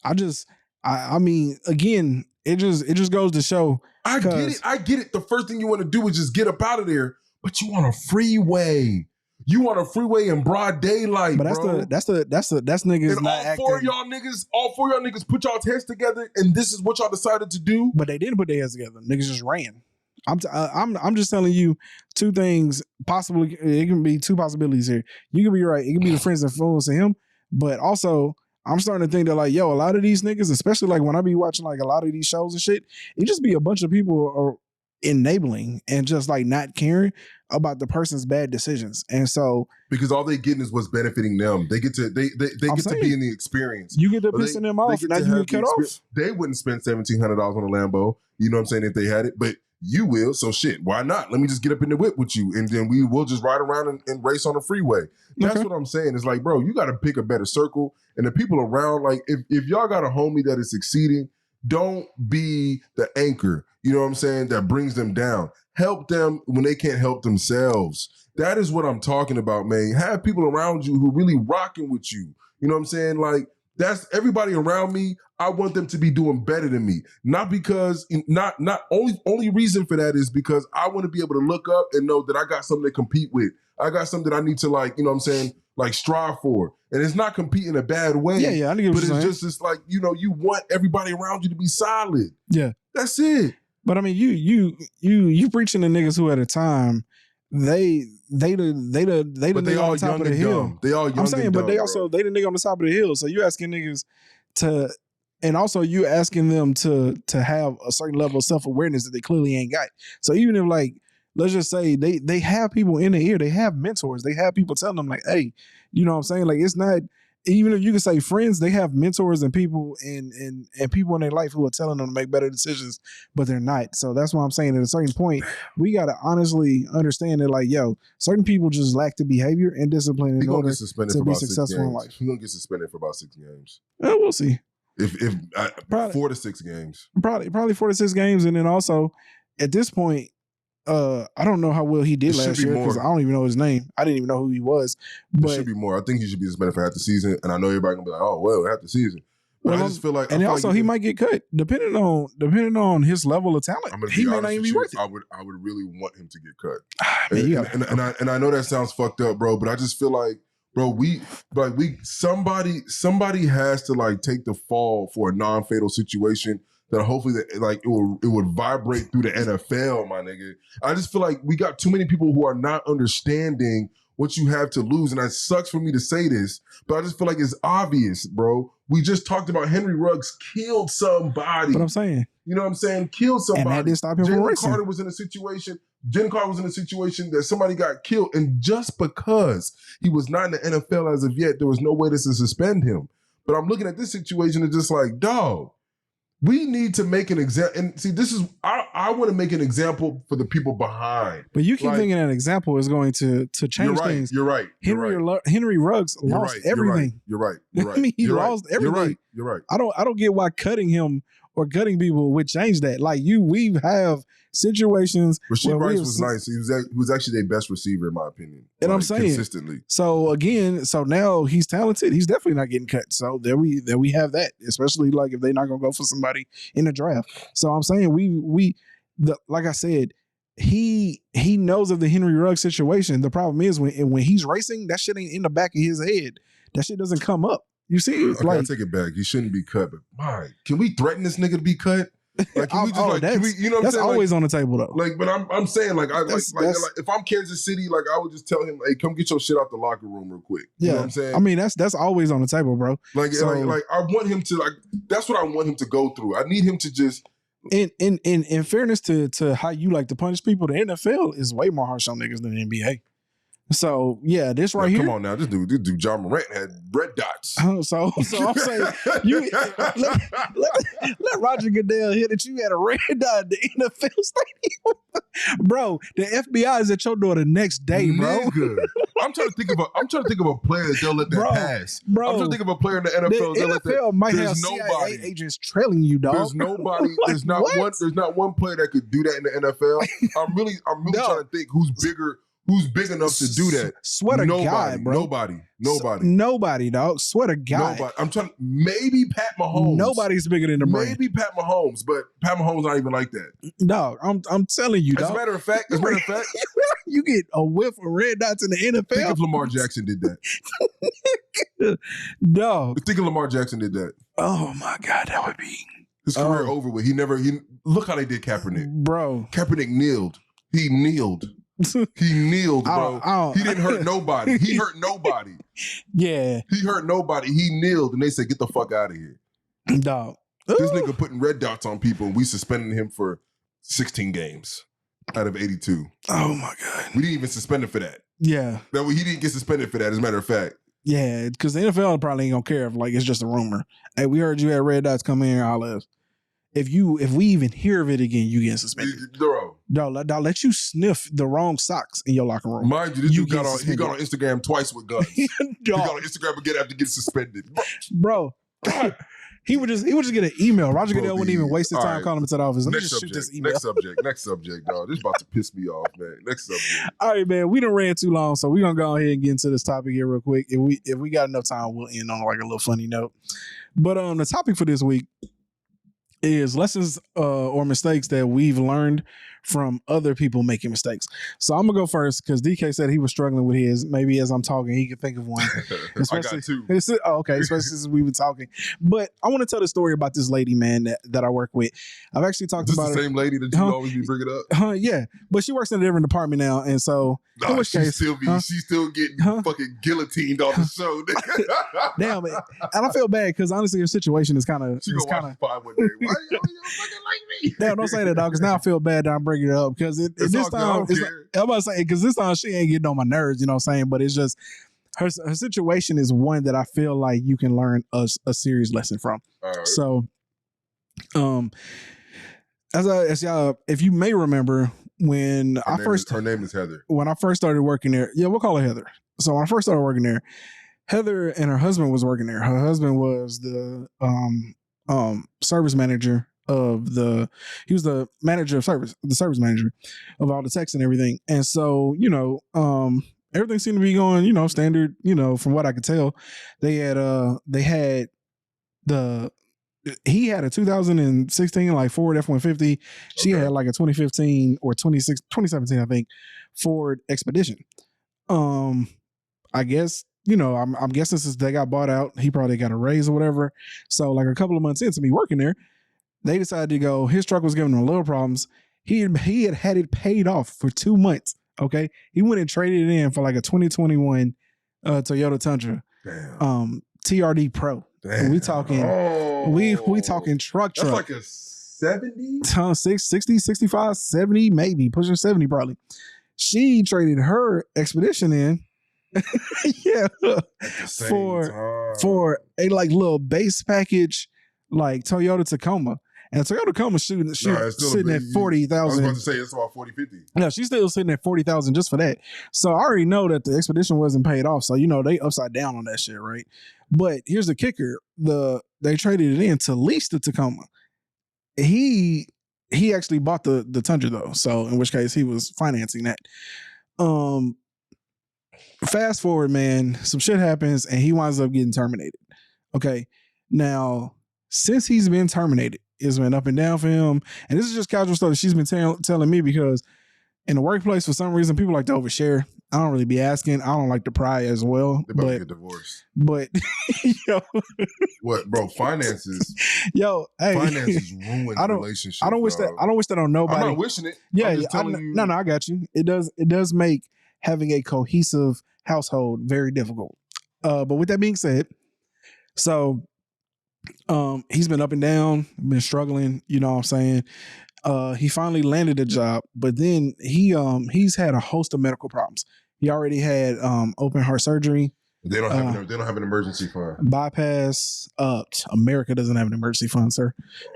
I mean, again, it just goes to show. I get it. The first thing you want to do is just get up out of there. But you want a freeway. You on a freeway in broad daylight, but that's niggas and not all 4 of y'all niggas put y'all heads together, and this is what y'all decided to do. But they didn't put their heads together. Niggas just ran. I'm just telling you 2 things. Possibly, it can be 2 possibilities here. You can be right. It can be the friends influencing him, but also I'm starting to think that like, yo, a lot of these niggas, especially like when I be watching like a lot of these shows and shit, it just be a bunch of people are enabling and just like not caring about the person's bad decisions. And so because all they getting is what's benefiting them. They get to they get to be in the experience. You get to pissing them off. Now you get cut off. They wouldn't spend $1,700 on a Lambo. You know what I'm saying? If they had it, but you will. So shit, why not? Let me just get up in the whip with you, and then we will just ride around and race on the freeway. That's what I'm saying. It's like, bro, you got to pick a better circle, and the people around. Like, if y'all got a homie that is succeeding, don't be the anchor. You know what I'm saying? That brings them down. Help them when they can't help themselves. That is what I'm talking about, man. Have people around you who really rocking with you. You know what I'm saying? Like, that's everybody around me. I want them to be doing better than me. Not because, not only reason for that is because I want to be able to look up and know that I got something to compete with. I got something that I need to, like, you know what I'm saying, like strive for. And it's not compete in a bad way. Yeah, I get what you're saying. It's like, you know, you want everybody around you to be solid. Yeah. That's it. But I mean, you preaching to niggas who at a time they the nigga on the top of the hill. They all young. I'm saying, but they also they the nigga on the top of the hill. So you asking niggas to, and also you asking them to have a certain level of self-awareness that they clearly ain't got. So even if, like, let's just say they have people in their ear, they have mentors, they have people telling them like, hey, you know what I'm saying? Like, it's not, even if you can say friends, they have mentors and people and people in their life who are telling them to make better decisions, but they're not. So that's why I'm saying at a certain point, we got to honestly understand that, like, yo, certain people just lack the behavior and discipline in order to be successful in life. He's going to get suspended for about 6 games. We'll see. If probably 4 to 6 games. Probably 4 to 6 games. And then also at this point, I don't know how well he did last year because I don't even know his name. I didn't even know who he was. But it should be more. I think he should be suspended for half the season. And I know everybody gonna be like, "Oh, well, half the season." But I just feel like, and also he might get cut depending on his level of talent. He may not even be worth it. I would really want him to get cut. And I know that sounds fucked up, bro. But I just feel like, bro, somebody has to, like, take the fall for a non-fatal situation. That hopefully it would vibrate through the NFL, my nigga. I just feel like we got too many people who are not understanding what you have to lose. And it sucks for me to say this, but I just feel like it's obvious, bro. We just talked about Henry Ruggs killed somebody. What I'm saying. You know what I'm saying? Killed somebody. And that didn't stop him from racing. Jen Carter was in a situation that somebody got killed. And just because he was not in the NFL as of yet, there was no way to suspend him. But I'm looking at this situation and just like, dog, we need to make an example. And see, this is, I want to make an example for the people behind. But you keep thinking an example is going to change things. You're right. Henry Ruggs lost everything. You're right. I mean, he lost everything. You're right. I don't get why cutting him or gutting people would change that. Like we have situations. Rashee Rice was nice. He was actually their best receiver in my opinion. And I'm saying consistently. So now he's talented. He's definitely not getting cut. So there we have that. Especially like if they're not gonna go for somebody in the draft. So I'm saying like I said. He knows of the Henry Ruggs situation. The problem is when he's racing, that shit ain't in the back of his head. That shit doesn't come up. You see, okay, I take it back. He shouldn't be cut. But my, can we threaten this nigga to be cut? Like, can we just can we, you know what I'm saying? That's always on the table though. Like, but I'm saying like if I'm Kansas City, like I would just tell him, hey, come get your shit out the locker room real quick. You know what I'm saying? I mean, that's always on the table, bro. Like I want him to that's what I want him to go through. I need him to just. In fairness to how you like to punish people, the NFL is way more harsh on niggas than the NBA. So yeah, this right here. Come on now, this dude, John Morant had red dots. So I'm saying you let Roger Goodell hear that you had a red dot at the NFL stadium, bro. The FBI is at your door the next day, bro. Nigga. I'm trying to think of a player that they'll let that pass. Bro, I'm trying to think of a player in the NFL. The NFL might have CIA agents trailing you, dog. There's nobody. Like, there's not one player that could do that in the NFL. I'm really trying to think who's big enough to do that. Swear to God, bro. Nobody, dog. Swear to God. Nobody. I'm trying. Maybe Pat Mahomes. Nobody's bigger than the brand. Maybe Pat Mahomes, but Pat Mahomes not even like that. Dog, I'm telling you, dog. As a matter of fact, you get a whiff of red dots in the NFL. Think if Lamar Jackson did that. Dog. Think if Lamar Jackson did that. Oh my God, that would be his career over with. He look how they did Kaepernick. Bro. Kaepernick kneeled. He kneeled. He kneeled, bro. He didn't hurt nobody. He hurt nobody. Yeah. He hurt nobody. He kneeled and they said, get the fuck out of here. Dog. This nigga putting red dots on people and we suspended him for 16 games out of 82. Oh my God. We didn't even suspend him for that. Yeah. He didn't get suspended for that, as a matter of fact. Yeah, because the NFL probably ain't gonna care if like it's just a rumor. Hey, we heard you had red dots come in here, holla. If we even hear of it again, you get suspended. Bro. Dog, let you sniff the wrong socks in your locker room. Mind you, this dude got on Instagram twice with guns. He got on Instagram again after getting suspended. Bro. He would just get an email. Roger Goodell wouldn't even waste his time calling him to the office. Let me just shoot this email. Next subject, dog. This is about to piss me off, man. Next subject. All right, man. We done ran too long, so we're gonna go ahead and get into this topic here real quick. If we got enough time, we'll end on like a little funny note. But the topic for this week is lessons or mistakes that we've learned from other people making mistakes. So I'm gonna go first because DK said he was struggling with his. Maybe as I'm talking, he can think of one. I got two. Okay, especially since we were talking. But I want to tell the story about this lady, man, that I work with. I've actually talked about the same lady that you always be bringing up. Yeah, but she works in a different department now, and so she's still getting fucking guillotined on the show. Damn it, and I feel bad because honestly, her situation is kind of. She gonna watch 5 one day. Why you fucking like me? Damn, don't say that, dog. Because now I feel bad that I'm bringing it up because this time I'm about to say because this time she ain't getting on my nerves. You know what I'm saying? But it's just her situation is one that I feel like you can learn a serious lesson from. Right. So, as y'all, if you may remember when her name is Heather. When I first started working there, yeah, we'll call her Heather. So when I first started working there, Heather and her husband was working there. Her husband was the service manager he was the manager of service, the service manager of all the techs and everything. And so, everything seemed to be going, standard, from what I could tell. He had a 2016 like Ford F-150. She had like a 2015 or 2017, I think, Ford Expedition. I guess, I'm guessing since they got bought out, he probably got a raise or whatever. So like a couple of months into me working there, they decided to go, his truck was giving him a little problems. He had it paid off for 2 months. Okay. He went and traded it in for like a 2021 Toyota Tundra. Damn. TRD Pro. Damn. We talking we talking truck. That's like a 70? 60, 65, 70, maybe pushing 70 probably. She traded her Expedition in yeah for a like little base package like Toyota Tacoma. And Toyota Tacoma sitting at 40,000. I was about to say it's about 40, 50. No, she's still sitting at 40,000 just for that. So I already know that the Expedition wasn't paid off. So they upside down on that shit, right? But here's the kicker: they traded it in to lease the Tacoma. he actually bought the Tundra though, so in which case he was financing that. Fast forward, man, some shit happens and he winds up getting terminated. Okay, now since he's been terminated, it's been up and down for him, and this is just casual stuff that she's been telling me because in the workplace, for some reason, people like to overshare. I don't really be asking. I don't like to pry as well. They're about to get divorced. But yo, what, bro? Finances. Yo, hey, finances ruin relationships. I don't wish that. I don't wish that on nobody. I'm not wishing it. Yeah, no, I got you. It does make having a cohesive household very difficult. But with that being said, so he's been up and down, been struggling. You know what I'm saying? He finally landed a job, but then he's had a host of medical problems. He already had open heart surgery. They don't have an emergency fund. Bypass. America doesn't have an emergency fund, sir.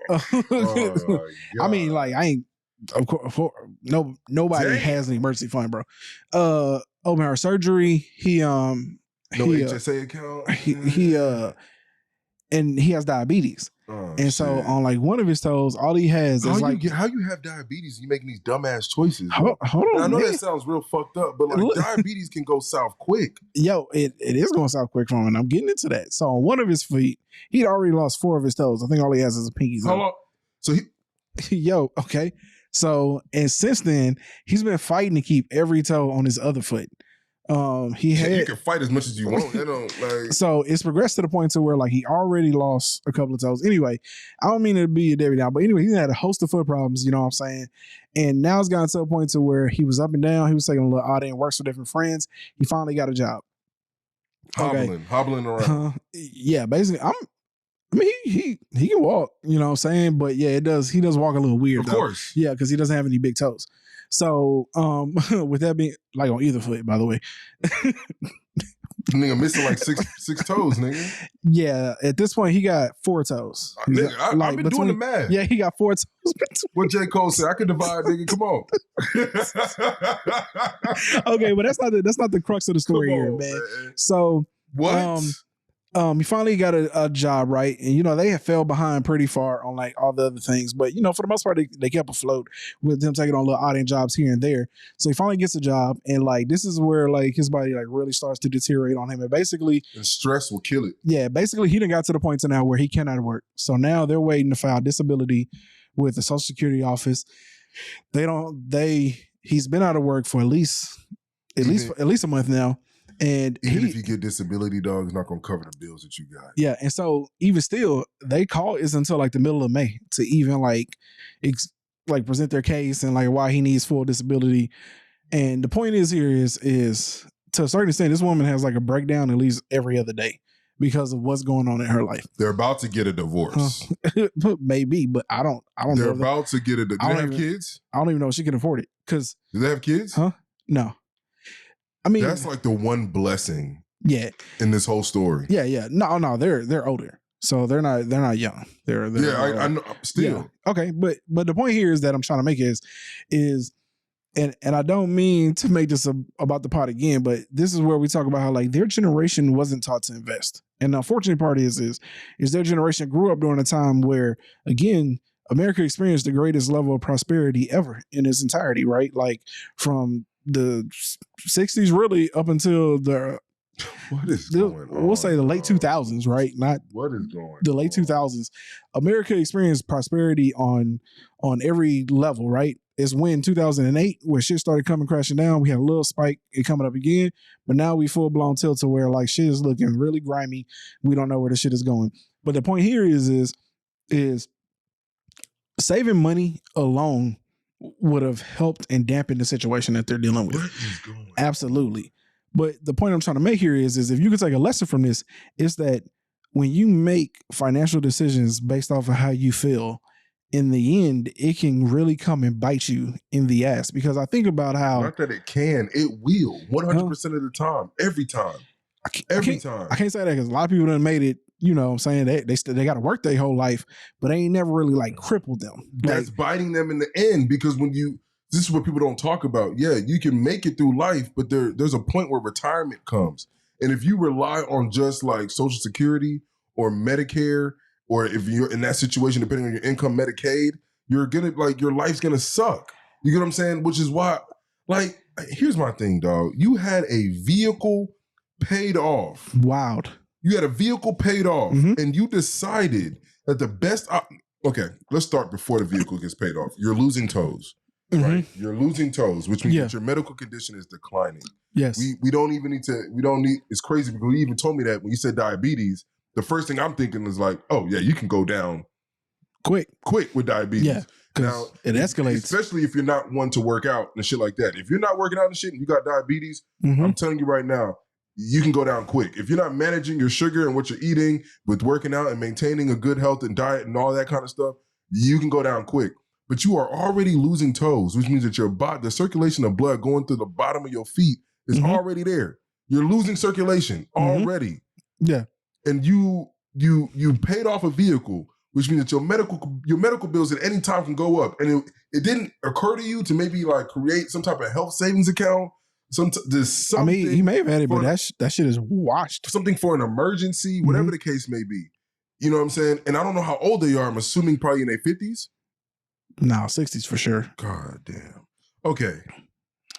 I mean, like, I ain't. Of course, nobody has an emergency fund, bro. Open heart surgery. HSA account. And he has diabetes. So on like one of his toes, all he has is like how you have diabetes and you making these dumbass choices. Hold on, I know man. that sounds real fucked up, but like diabetes can go south quick. Yo, it is going south quick for him, and I'm getting into that. So on one of his feet, he'd already lost 4 of his toes. I think all he has is a pinky. So yo, okay. So and since then, he's been fighting to keep every toe on his other foot. You can fight as much as you want. They don't like. So it's progressed to the point to where like he already lost a couple of toes. Anyway, I don't mean to be a Debbie now, but anyway, he had a host of foot problems. You know what I'm saying? And now it's gotten to a point to where he was up and down. He was taking a little odd and works for different friends. He finally got a job. Hobbling around. Yeah, basically, he can walk. You know what I'm saying? But yeah, he does walk a little weird. Of course. Yeah, because he doesn't have any big toes. So, with that being like on either foot, by the way, nigga missing like six toes, nigga. Yeah, at this point he got 4 toes. Nigga, I've been doing the math. Yeah, he got 4 toes. What J. Cole said, I could divide, nigga. Come on. Okay, but that's not the crux of the story here, man. So what? He finally got a job, right? And, you know, they had fell behind pretty far on, like, all the other things. But, you know, for the most part, they kept afloat with them taking on little odd-end jobs here and there. So he finally gets a job. And, like, this is where, like, his body, like, really starts to deteriorate on him. And basically... And stress will kill it. Yeah, basically, he done got to the point to now where he cannot work. So now they're waiting to file disability with the Social Security office. He's been out of work for at least a month now. And even if you get disability, dog, it's not going to cover the bills that you got. Yeah, and so even still, they call is until like the middle of May to even like present their case and like why he needs full disability. And the point is here is to a certain extent, this woman has like a breakdown at least every other day because of what's going on in her life. They're about to get a divorce. Maybe, but I don't. They're about to get a divorce. Do they have kids? I don't even know if she can afford it. Do they have kids? Huh? No. I mean, that's like the one blessing. Yeah. In this whole story. Yeah. No, they're older. So they're not young. They're I know still. Yeah. Okay, but the point here is that I'm trying to make is and I don't mean to make this about the pot again, but this is where we talk about how like their generation wasn't taught to invest. And the unfortunate part is their generation grew up during a time where, again, America experienced the greatest level of prosperity ever in its entirety, right? Like from the 60s really up until the we'll say the late 2000s, right? Not what is going the late 2000s. America experienced prosperity on every level, right? It's when 2008 where shit started coming crashing down. We had a little spike, it coming up again, but now we full blown tilt to where like shit is looking really grimy. We don't know where the shit is going. But the point here is saving money alone would have helped and dampened the situation that they're dealing with. What is going on? Absolutely. But the point I'm trying to make here is if you could take a lesson from this, is that when you make financial decisions based off of how you feel, in the end, it can really come and bite you in the ass. Because I think about how... Not that it can, it will. 100% of the time. Every time. Every time. I can't say that because a lot of people done made it, you know what I'm saying, they got to work their whole life, but they ain't never really like crippled them. That's biting them in the end because this is what people don't talk about. Yeah, you can make it through life, but there's a point where retirement comes. And if you rely on just like Social Security or Medicare or if you're in that situation, depending on your income, Medicaid, you're gonna like your life's gonna suck. You get what I'm saying? Which is why, like, here's my thing, dog. You had a vehicle paid off. Wild. You had a vehicle paid off, and you decided that the best. Okay, let's start before the vehicle gets paid off. You're losing toes, right? You're losing toes, which means that your medical condition is declining. Yes. We don't even need to. We don't need. It's crazy because you even told me that when you said diabetes, the first thing I'm thinking is like, oh yeah, you can go down quick with diabetes. Yeah. Now it escalates, especially if you're not one to work out and shit like that. If you're not working out and shit and you got diabetes, I'm telling you right now, you can go down quick. If you're not managing your sugar and what you're eating with working out and maintaining a good health and diet and all that kind of stuff, you can go down quick. But you are already losing toes, which means that your body, the circulation of blood going through the bottom of your feet is already there. You're losing circulation already. Yeah. And you paid off a vehicle, which means that your medical bills at any time can go up. And it didn't occur to you to maybe like create some type of health savings account. I mean, he may have had it, but that shit is washed. Something for an emergency, whatever the case may be. You know what I'm saying? And I don't know how old they are. I'm assuming probably in their 50s. No, 60s for sure. God damn. Okay.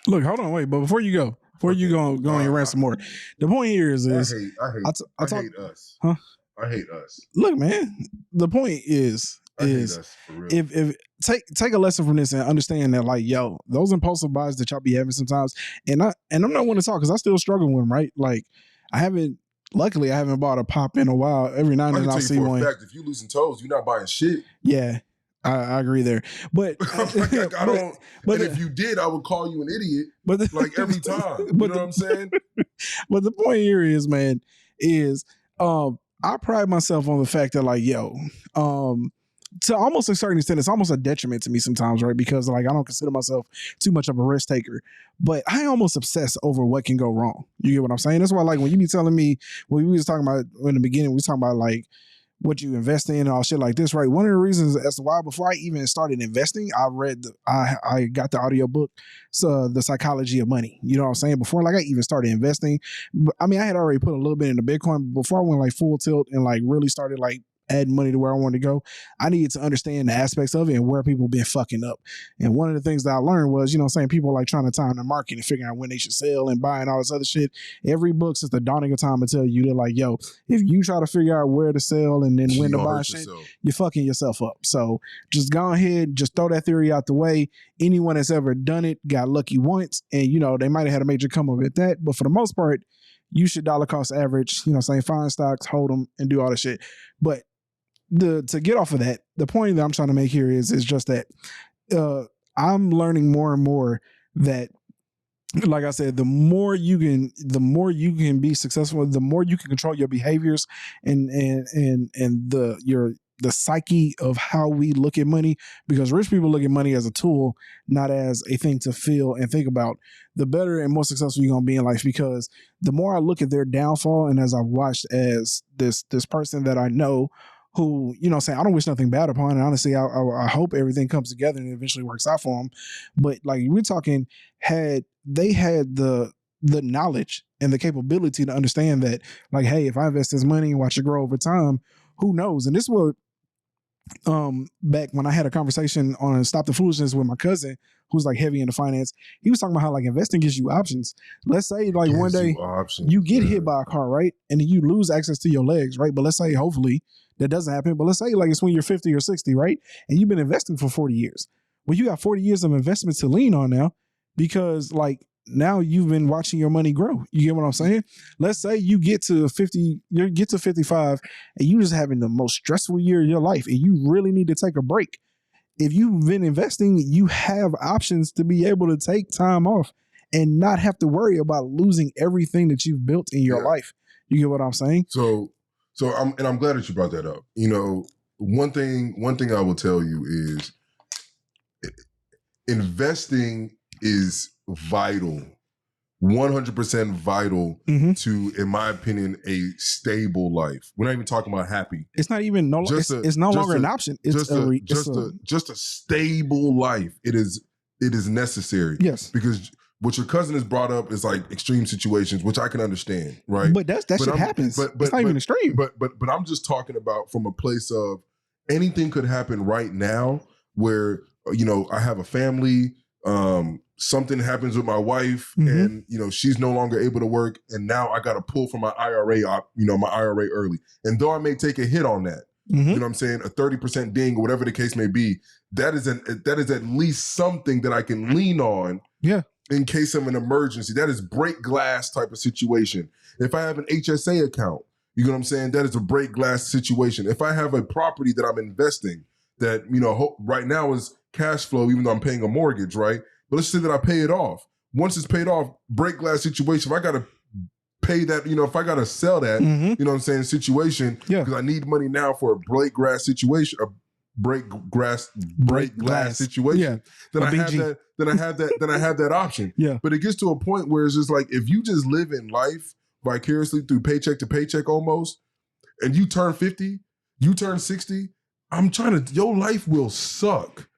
Look, hold on, wait. But before you go on your rant some more. The point here is I hate us. Huh? I hate us. Look, man. The point is if take a lesson from this and understand that, like, yo, those impulsive buys that y'all be having sometimes, and I'm not one to talk because I still struggle with them, right? Like, luckily I haven't bought a pop in a while. Every now and then I'll see one. In fact, if you losing toes, you're not buying shit. Yeah. I agree there, but I don't. But if you did, I would call you an idiot. But like every time, you know what I'm saying. But the point here is, man, I pride myself on the fact that, like, yo, to almost a certain extent, it's almost a detriment to me sometimes, right? Because like I don't consider myself too much of a risk taker, but I almost obsess over what can go wrong. You get what I'm saying? That's why, like, when you be telling me, when we was talking about in the beginning, we was talking about like what you invest in and all shit like this, right? One of the reasons as to why before I even started investing, I got the audiobook, so The Psychology of Money. You know what I'm saying? Before like I even started investing, I mean, I had already put a little bit into Bitcoin, but before I went like full tilt and like really started like adding money to where I wanted to go, I needed to understand the aspects of it and where people been fucking up. And one of the things that I learned was, you know what I'm saying, people like trying to time the market and figuring out when they should sell and buy and all this other shit. Every book since the dawning of time will tell you, they're like, yo, if you try to figure out where to sell and then when to buy shit, you're fucking yourself up. So just go ahead, just throw that theory out the way. Anyone that's ever done it got lucky once, and you know, they might have had a major come up at that, but for the most part, you should dollar cost average, you know what I'm saying, find stocks, hold them, and do all the shit. But to get off of that, the point that I'm trying to make here is just that I'm learning more and more that, like I said, the more you can be successful, the more you can control your behaviors and the psyche of how we look at money, because rich people look at money as a tool, not as a thing to feel and think about, the better and more successful you're going to be in life. Because the more I look at their downfall, and as I've watched as this person that I know who, you know, saying I don't wish nothing bad upon, and honestly, I hope everything comes together and eventually works out for them. But like we're talking, had they had the knowledge and the capability to understand that, like, hey, if I invest this money and watch it grow over time, who knows? And this is what back when I had a conversation on Stop the Foolishness with my cousin who's like heavy into finance, he was talking about how like investing gives you options. Let's say like one day you get hit by a car, right? And then you lose access to your legs, right? But let's say hopefully that doesn't happen. But let's say like it's when you're 50 or 60, right? And you've been investing for 40 years. Well, you got 40 years of investment to lean on now, because like now you've been watching your money grow. You get what I'm saying? Let's say you get to 50, you get to 55 and you just having the most stressful year of your life and you really need to take a break. If you've been investing, you have options to be able to take time off and not have to worry about losing everything that you've built in your life. You get what I'm saying? So I'm glad that you brought that up. You know, one thing I will tell you is investing is vital, 100% vital to, in my opinion, a stable life. We're not even talking about happy. It's not even it's no longer an option. It's just a stable life. It is necessary. Yes, because What your cousin has brought up is like extreme situations, which I can understand, right? But that shit happens. But it's not even extreme. But I'm just talking about from a place of anything could happen right now where, you know, I have a family, something happens with my wife and, you know, she's no longer able to work. And now I got to pull from my IRA, my IRA early. And though I may take a hit on that, you know what I'm saying, a 30% ding or whatever the case may be, that is at least something that I can lean on. Yeah. In case of an emergency. That is break glass type of situation. If I have an HSA account, you know what I'm saying? That is a break glass situation. If I have a property that I'm investing that, you know, right now is cash flow, even though I'm paying a mortgage, right? But let's say that I pay it off. Once it's paid off, break glass situation. If I got to pay that, you know, if I got to sell that, you know what I'm saying, situation, because I need money now for a break glass situation, break glass situation. Then I have that option. Yeah. But it gets to a point where it's just like, if you just live in life vicariously through paycheck to paycheck almost, and you turn 50, you turn 60, your life will suck.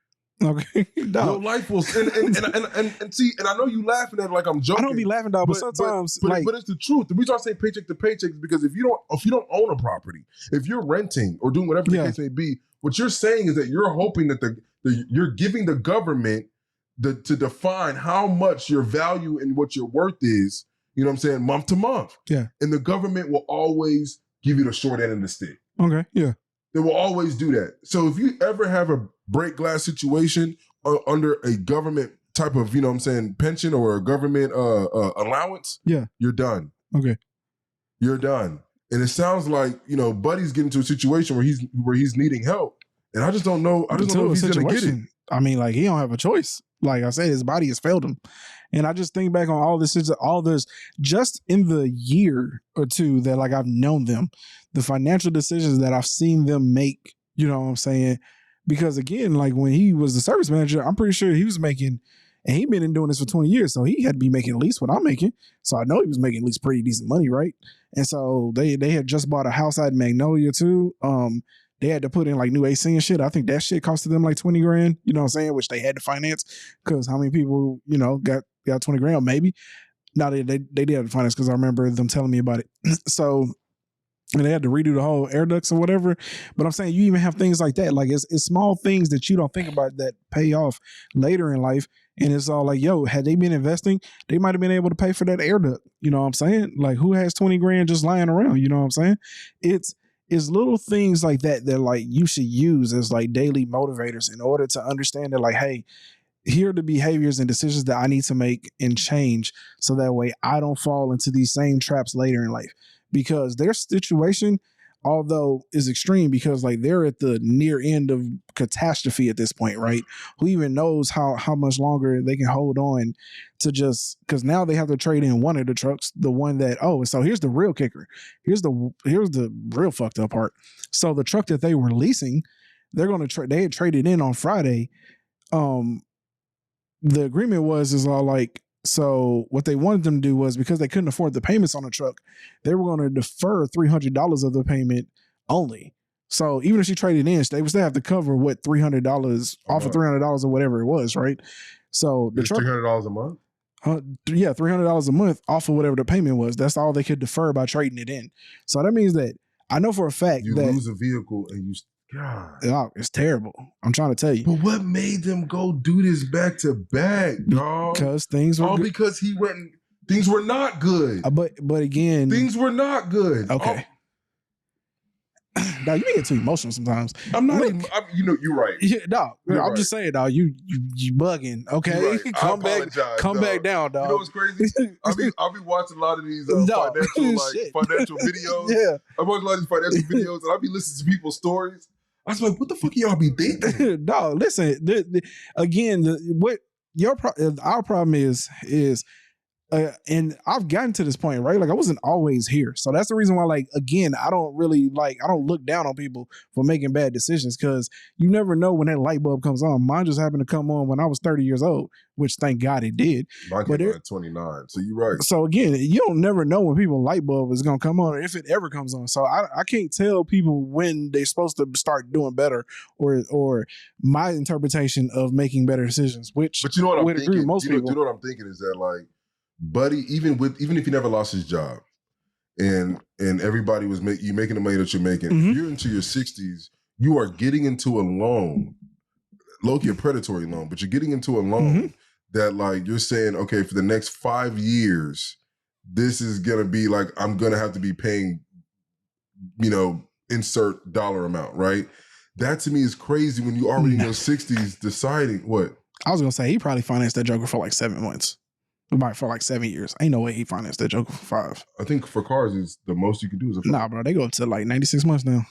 Okay. Your life will, and see, and I know you laughing at it like I'm joking. I don't be laughing, dog, but sometimes, but it's the truth. The reason I say paycheck to paycheck is because if you don't own a property, if you're renting or doing whatever the case may be, what you're saying is that you're hoping that you're giving the government to define how much your value and what your worth is, you know what I'm saying, month to month. Yeah. And the government will always give you the short end of the stick. Okay, yeah. They will always do that. So if you ever have a break glass situation under a government type of, you know what I'm saying, pension or a government allowance, you're done. Okay. You're done. And it sounds like, you know, Buddy's getting to a situation where he's needing help. And I just don't know. I just don't know if he's going to get it. I mean, like, he don't have a choice. Like I said, his body has failed him. And I just think back on all this just in the year or two that, like, I've known them, the financial decisions that I've seen them make, you know what I'm saying? Because again, like, when he was the service manager, I'm pretty sure he was making, and he'd been doing this for 20 years, so he had to be making at least what I'm making. So I know he was making at least pretty decent money, right? And so they had just bought a house out in Magnolia too. They had to put in like new AC and shit. I think that shit costed them like 20 grand, you know what I'm saying? Which they had to finance because how many people, you know, got 20 grand maybe. No, they did have to finance because I remember them telling me about it. So, and they had to redo the whole air ducts or whatever. But I'm saying you even have things like that. Like it's small things that you don't think about that pay off later in life. And it's all like, yo, had they been investing, they might have been able to pay for that air duct. You know what I'm saying? Like, who has 20 grand just lying around? You know what I'm saying? It's little things like that like you should use as like daily motivators in order to understand that, like, hey, here are the behaviors and decisions that I need to make and change so that way I don't fall into these same traps later in life. Because their situation, although is extreme, because like they're at the near end of catastrophe at this point, right? Who even knows how much longer they can hold on to, just because now they have to trade in one of the trucks, the one that, so here's the real kicker. Here's the real fucked up part. So the truck that they were leasing, they're going to trade. They had traded in on Friday. The agreement is all like, so what they wanted them to do was, because they couldn't afford the payments on the truck, they were going to defer $300 of the payment only. So even if she traded in, they would still have to cover what $300 off of $300 or whatever it was, right? So the truck, $300 a month. $300 a month off of whatever the payment was. That's all they could defer by trading it in. So that means that I know for a fact you that lose a vehicle and you. God, it's terrible. I'm trying to tell you. But what made them go do this back to back, dog? Because things were all good. Because he went. Things were not good. But again, things were not good. Okay. Dog, you get too emotional sometimes. I'm not. You're right. Yeah, dog. I'm just saying, dog. You bugging. Okay, right. come back down, dog. You know what's crazy? I'll be watching a lot of these financial videos. Yeah, I watch a lot of these financial videos, and I'll be listening to people's stories. I was like, what the fuck y'all be thinking? Dog, listen. Again, our problem is And I've gotten to this point, right? Like I wasn't always here. So that's the reason why, like, again, I don't look down on people for making bad decisions because you never know when that light bulb comes on. Mine just happened to come on when I was 30 years old, which thank God it did. Mine came on at 29. So you're right. So again, you don't never know when people's light bulb is going to come on or if it ever comes on. So I can't tell people when they're supposed to start doing better or my interpretation of making better decisions, which but you know what I'm thinking? Agree with most people. You know what I'm thinking is that, like, buddy, even if he never lost his job and everybody was making the money that you're making, if you're into your 60s, you are getting into a loan, low-key a predatory loan, but you're getting into a loan that, like, you're saying, okay, for the next 5 years, this is going to be like, I'm going to have to be paying, insert dollar amount, right? That to me is crazy when you already in your 60s deciding what? I was going to say, he probably financed that Joker for like 7 months. For like 7 years. Ain't no way he financed that Joker for 5. I think for cars is the most you can do is a 5. Nah, bro, they go up to like 96 months now.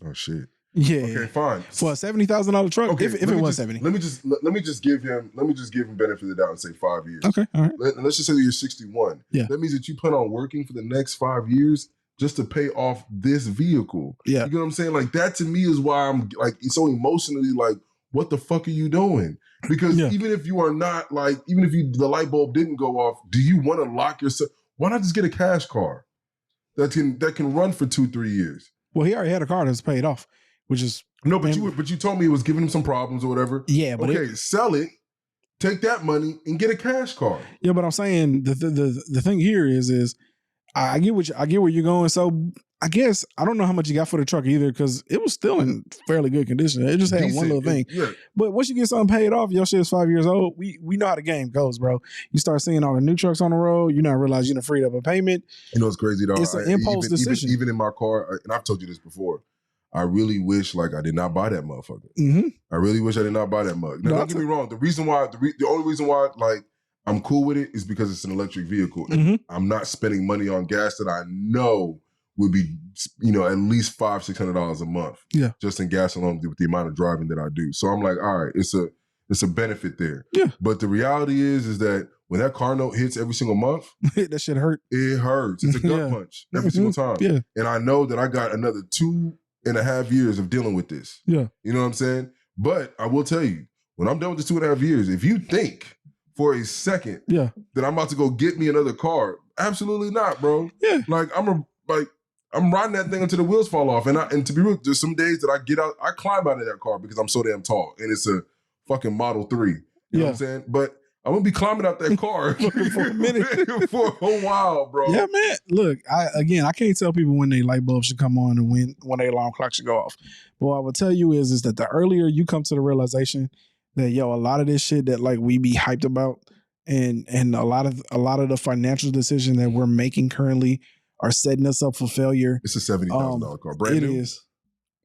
Oh shit. Yeah. Okay, fine. For a $70,000 truck, okay, if it was 70. Let me just give him benefit of the doubt and say 5 years. Okay, all right. Let's just say that you're 61. Yeah. That means that you plan on working for the next 5 years just to pay off this vehicle. Yeah. You know what I'm saying? Like, that to me is why I'm like so emotionally like, what the fuck are you doing? Because even if you are not like, even if the light bulb didn't go off, do you want to lock yourself? Why not just get a cash car that can run for 2-3 years? Well, he already had a car that's paid off, which is but you told me it was giving him some problems or whatever. Yeah, but sell it, take that money, and get a cash car. Yeah, but I'm saying the thing here is I get where you're going. So I guess I don't know how much you got for the truck either because it was still in fairly good condition. It just had one little thing. But once you get something paid off, your shit is 5 years old. We know how the game goes, bro. You start seeing all the new trucks on the road. You now realize you done freed up a payment. You know what's crazy though? It's an impulse decision. Even in my car, and I've told you this before, I really wish like I did not buy that motherfucker. I really wish I did not buy that mug. Now, don't get me wrong. The only reason why like I'm cool with it is because it's an electric vehicle. And I'm not spending money on gas that I know would be, at least $500-600 a month. Yeah. Just in gas alone with the amount of driving that I do. So I'm like, all right, it's a benefit there. Yeah. But the reality is that when that car note hits every single month, that shit hurt. It hurts. It's a gut punch every single time. Yeah. And I know that I got another 2.5 years of dealing with this. Yeah. You know what I'm saying? But I will tell you, when I'm done with this 2.5 years, if you think for a second that I'm about to go get me another car, absolutely not, bro. Yeah. Like I'm riding that thing until the wheels fall off. And to be real, there's some days that I get out, I climb out of that car because I'm so damn tall. And it's a fucking Model 3. You know what I'm saying? But I'm gonna be climbing out that car for a minute, for a while, bro. Yeah, man. Look, I can't tell people when their light bulb should come on and when their alarm clock should go off. But what I will tell you is that the earlier you come to the realization that a lot of this shit that like we be hyped about, and a lot of the financial decisions that we're making currently are setting us up for failure. It's a $70,000 car, brand new. It is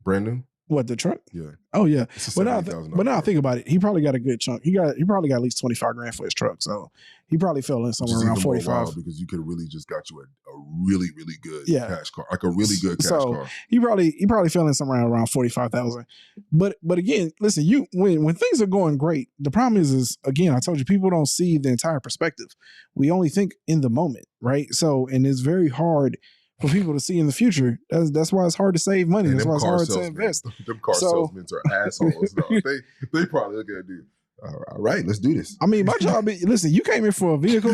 brand new. What, the truck? Yeah. Oh yeah. But now think about it. He probably got a good chunk. He probably got at least $25,000 for his truck. So he probably fell in somewhere around 45. Because you could have really just got you a really, really good cash car, like a really good cash car. He probably fell in somewhere around 45,000. But again, listen, when things are going great, the problem is again, I told you, people don't see the entire perspective. We only think in the moment, right? So, and it's very hard for people to see in the future. That's why it's hard to save money. That's why it's hard to invest. Them car salesmen are assholes. They probably look at it, dude. All right, let's do this. I mean, my job is, listen, you came in for a vehicle.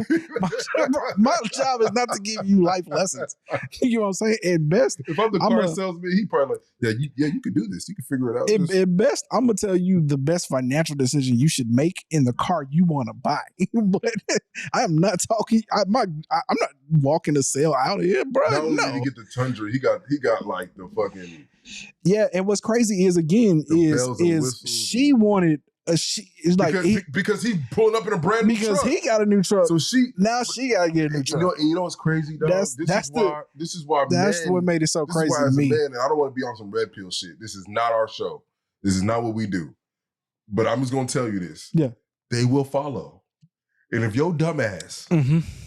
My job is not to give you life lessons. You know what I'm saying? At best, if I'm the car salesman, he probably like, you could do this. You can figure it out. At best, I'm gonna tell you the best financial decision you should make in the car you want to buy. But I am not talking. I'm not walking to sell out of here, bro. Not only did he get the Tundra, he got like the fucking. Yeah, and what's crazy is she wanted. Because he pulling up in a brand new truck. Because he got a new truck. So she gotta get a new truck. You know what's crazy, dog? This is why that's what made it so crazy to me. Man, and I don't want to be on some red pill shit. This is not our show. This is not what we do. But I'm just gonna tell you this. Yeah. They will follow. And if your dumbass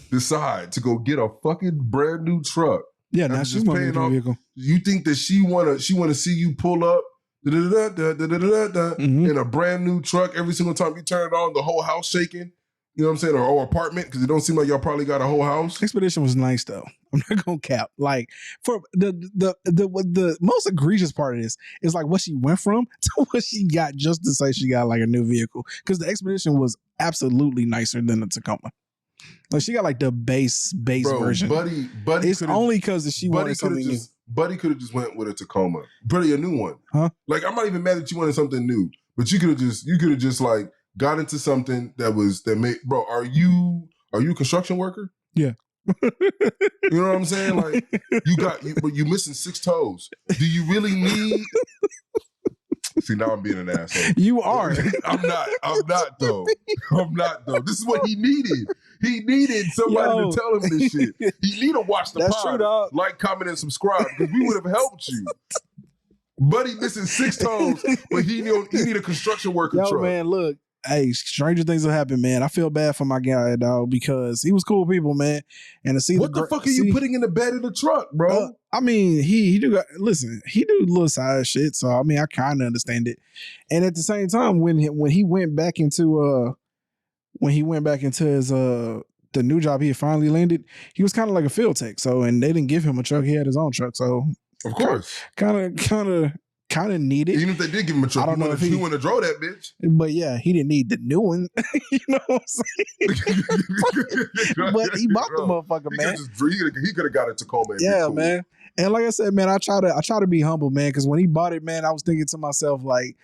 decide to go get a fucking brand new truck, now she's paying off. You think that she wanna see you pull up in a brand new truck every single time you turn it on, the whole house shaking? You know what I'm saying? Or apartment, because it don't seem like y'all probably got a whole house. Expedition was nice though. I'm not gonna cap. Like for the most egregious part of this is like what she went from to what she got just to say she got like a new vehicle. Because the Expedition was absolutely nicer than the Tacoma. Like she got like the base version. Buddy, it's only because she wanted something new. Buddy could have just went with a Tacoma, buddy, a new one. Huh? Like I'm not even mad that you wanted something new, but you could have just like got into something that made. Bro, are you a construction worker? Yeah. You know what I'm saying? Like but you missing 6 toes. Do you really need? See, now I'm being an asshole. You are. I'm not though. This is what he needed. He needed somebody to tell him this shit. He need to watch the That's pod, true, dog. like, comment, and subscribe, because we would have helped you. Buddy missing 6 toes, but he need a construction worker truck. Man, look. Hey, stranger things will happen, man. I feel bad for my guy, dog, because he was cool people, man. And to see what the fuck are you putting in the bed of the truck, bro? I mean, he do little side shit, so I mean, I kind of understand it. And at the same time, when he went back into his the new job he had finally landed, he was kind of like a field tech. So, and they didn't give him a truck; he had his own truck. So, of course, kind of needed. Even if they did give him a truck, I don't know if he wouldn't have drove that bitch. But yeah, he didn't need the new one. You know what I'm saying? But he bought the motherfucker, man. He could have got a Tacoma. Yeah, cool. Man. And like I said, man, I try to be humble, man, because when he bought it, man, I was thinking to myself, like,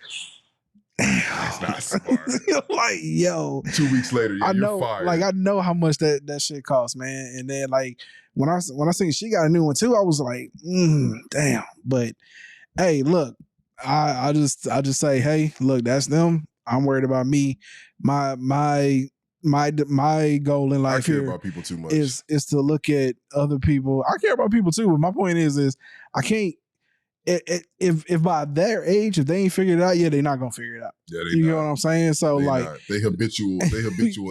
that's not smart. Like, yo. 2 weeks later, you're fired. Like, I know how much that shit costs, man. And then, like, when I seen she got a new one too, I was like, damn. But hey, look, I just say, hey, look, that's them. I'm worried about me. My goal in life here about people too much. is to look at other people. I care about people too, but my point is I can't. If by their age, if they ain't figured it out yet, they're not gonna figure it out. Yeah, you know what I'm saying? So they like not. They habitual.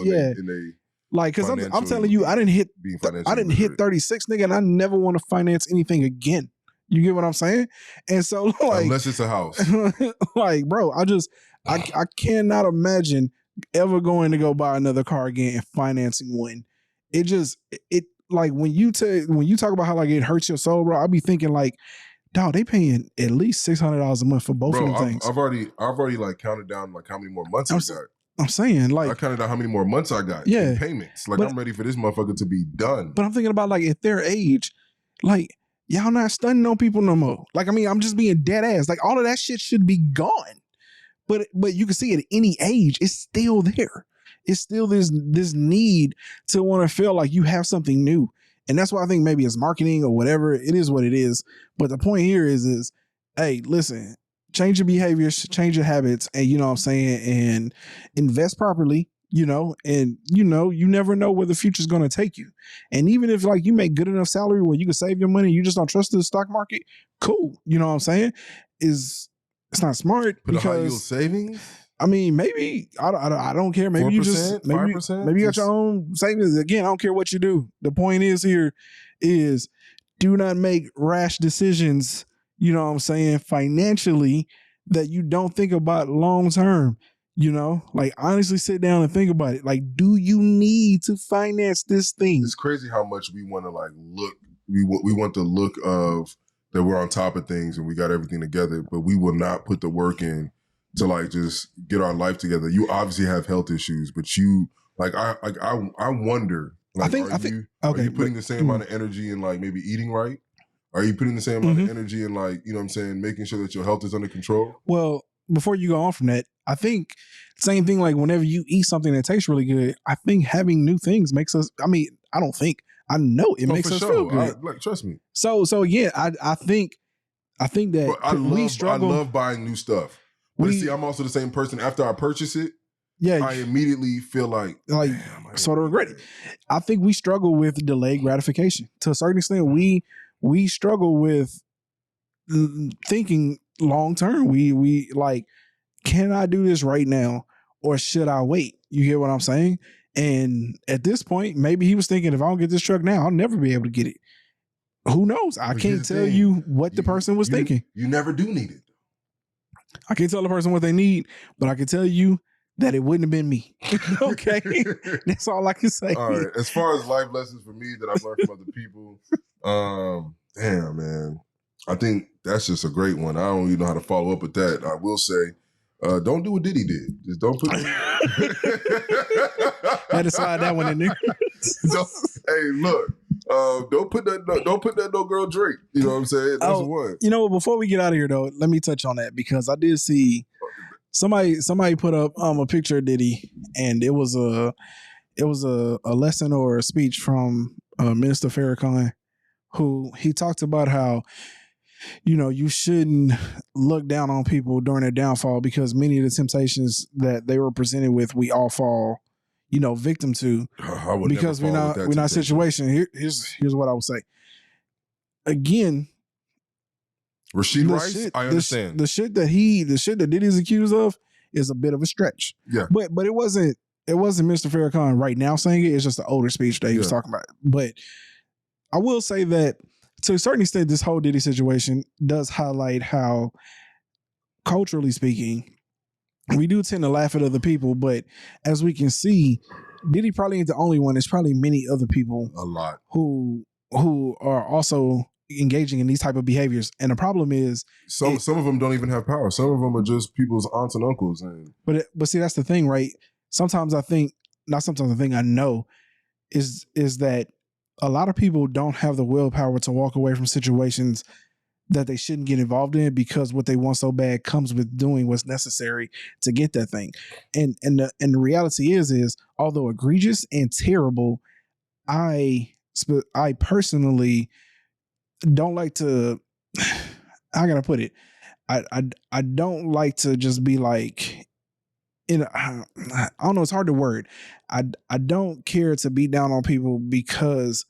Yeah. in they like, because I'm telling you, I didn't hit 36, nigga, and I never want to finance anything again. You get what I'm saying? And so, like, unless it's a house, like, bro, I cannot imagine ever going to go buy another car again and financing one. It like when you talk about how like it hurts your soul, bro. I be thinking like, dog, they paying at least $600 a month for both of them things. I've already like counted down like how many more months I got. I'm saying, like, I counted out how many more months I got in payments. Like, I'm ready for this motherfucker to be done. But I'm thinking about like at their age, like, y'all not stunning on people no more. Like, I mean, I'm just being dead ass. Like, all of that shit should be gone. But you can see at any age, it's still there. It's still this need to want to feel like you have something new. And that's why I think maybe it's marketing or whatever. It is what it is. But the point here is, hey, listen, change your behaviors, change your habits, and you know what I'm saying, and invest properly, you know, and you never know where the future's going to take you. And even if like you make good enough salary where you can save your money, you just don't trust the stock market, cool. You know what I'm saying? It's not smart. But because high yield savings? I mean, maybe I don't care. Maybe 4%, you just maybe you got your own savings. Again, I don't care what you do. The point is here is do not make rash decisions, you know what I'm saying, financially that you don't think about long term. You know, like honestly sit down and think about it. Like, do you need to finance this thing? It's crazy how much we want to like look. We want the look of that we're on top of things and we got everything together, but we will not put the work in to like just get our life together. You obviously have health issues, but you like I wonder. Like, are you putting the same amount of energy in like maybe eating right? Are you putting the same amount of energy in like, you know what I'm saying, making sure that your health is under control? Well, before you go on from that, I think same thing, like whenever you eat something that tastes really good, I think having new things makes us, I mean, I know it makes us feel good. Like, trust me. So again, I think that we struggle. I love buying new stuff. But see, I'm also the same person. After I purchase it, I immediately feel like sort of regret it. I think we struggle with delayed gratification. To a certain extent, we struggle with thinking long term. We like, can I do this right now or should I wait? You get what I'm saying? And at this point, maybe he was thinking, if I don't get this truck now, I'll never be able to get it. Who knows? I can't tell you what the person was thinking. You never do need it. I can't tell the person what they need, but I can tell you that it wouldn't have been me. Okay. That's all I can say. All right. As far as life lessons for me that I've learned from other people, damn, man. I think that's just a great one. I don't even know how to follow up with that. I will say, don't do what Diddy did. Just don't put. Had to slide that one in there. Hey, look. Don't put that no girl Drake. You know what I'm saying? That's one. You know, before we get out of here though, let me touch on that because I did see somebody put up a picture of Diddy, and it was a lesson or a speech from Minister Farrakhan, who he talked about how, you know, you shouldn't look down on people during their downfall because many of the temptations that they were presented with, we all fall, you know, victim to because we're not situation. Here's what I would say. Again, Rashee Rice, I understand. The shit that Diddy's accused of is a bit of a stretch. Yeah. But it wasn't Mr. Farrakhan right now saying it. It's just an older speech that he was talking about. But I will say that to a certain extent, this whole Diddy situation does highlight how, culturally speaking, we do tend to laugh at other people, but as we can see, Diddy probably ain't the only one. There's probably many other people, a lot, who are also engaging in these type of behaviors. And the problem is, some of them don't even have power. Some of them are just people's aunts and uncles. But see, that's the thing, right? I know is that a lot of people don't have the willpower to walk away from situations that they shouldn't get involved in because what they want so bad comes with doing what's necessary to get that thing. And the reality is although egregious and terrible, I personally don't like to, how can I put it? I don't like to just be like, I don't know, it's hard to word. I don't care to beat down on people because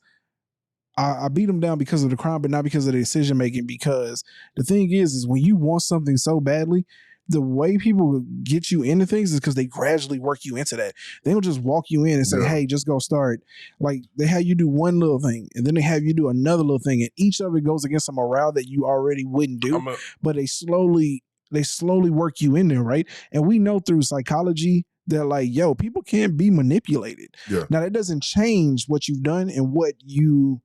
I beat them down because of the crime, but not because of the decision making. Because the thing is when you want something so badly, the way people get you into things is because they gradually work you into that. They don't just walk you in and say, hey, just go start. Like, they have you do one little thing and then they have you do another little thing. And each of it goes against a morale that you already wouldn't do, but they slowly work you in there, right? And we know through psychology that, like, yo, people can be manipulated. Yeah. Now, that doesn't change what you've done and what you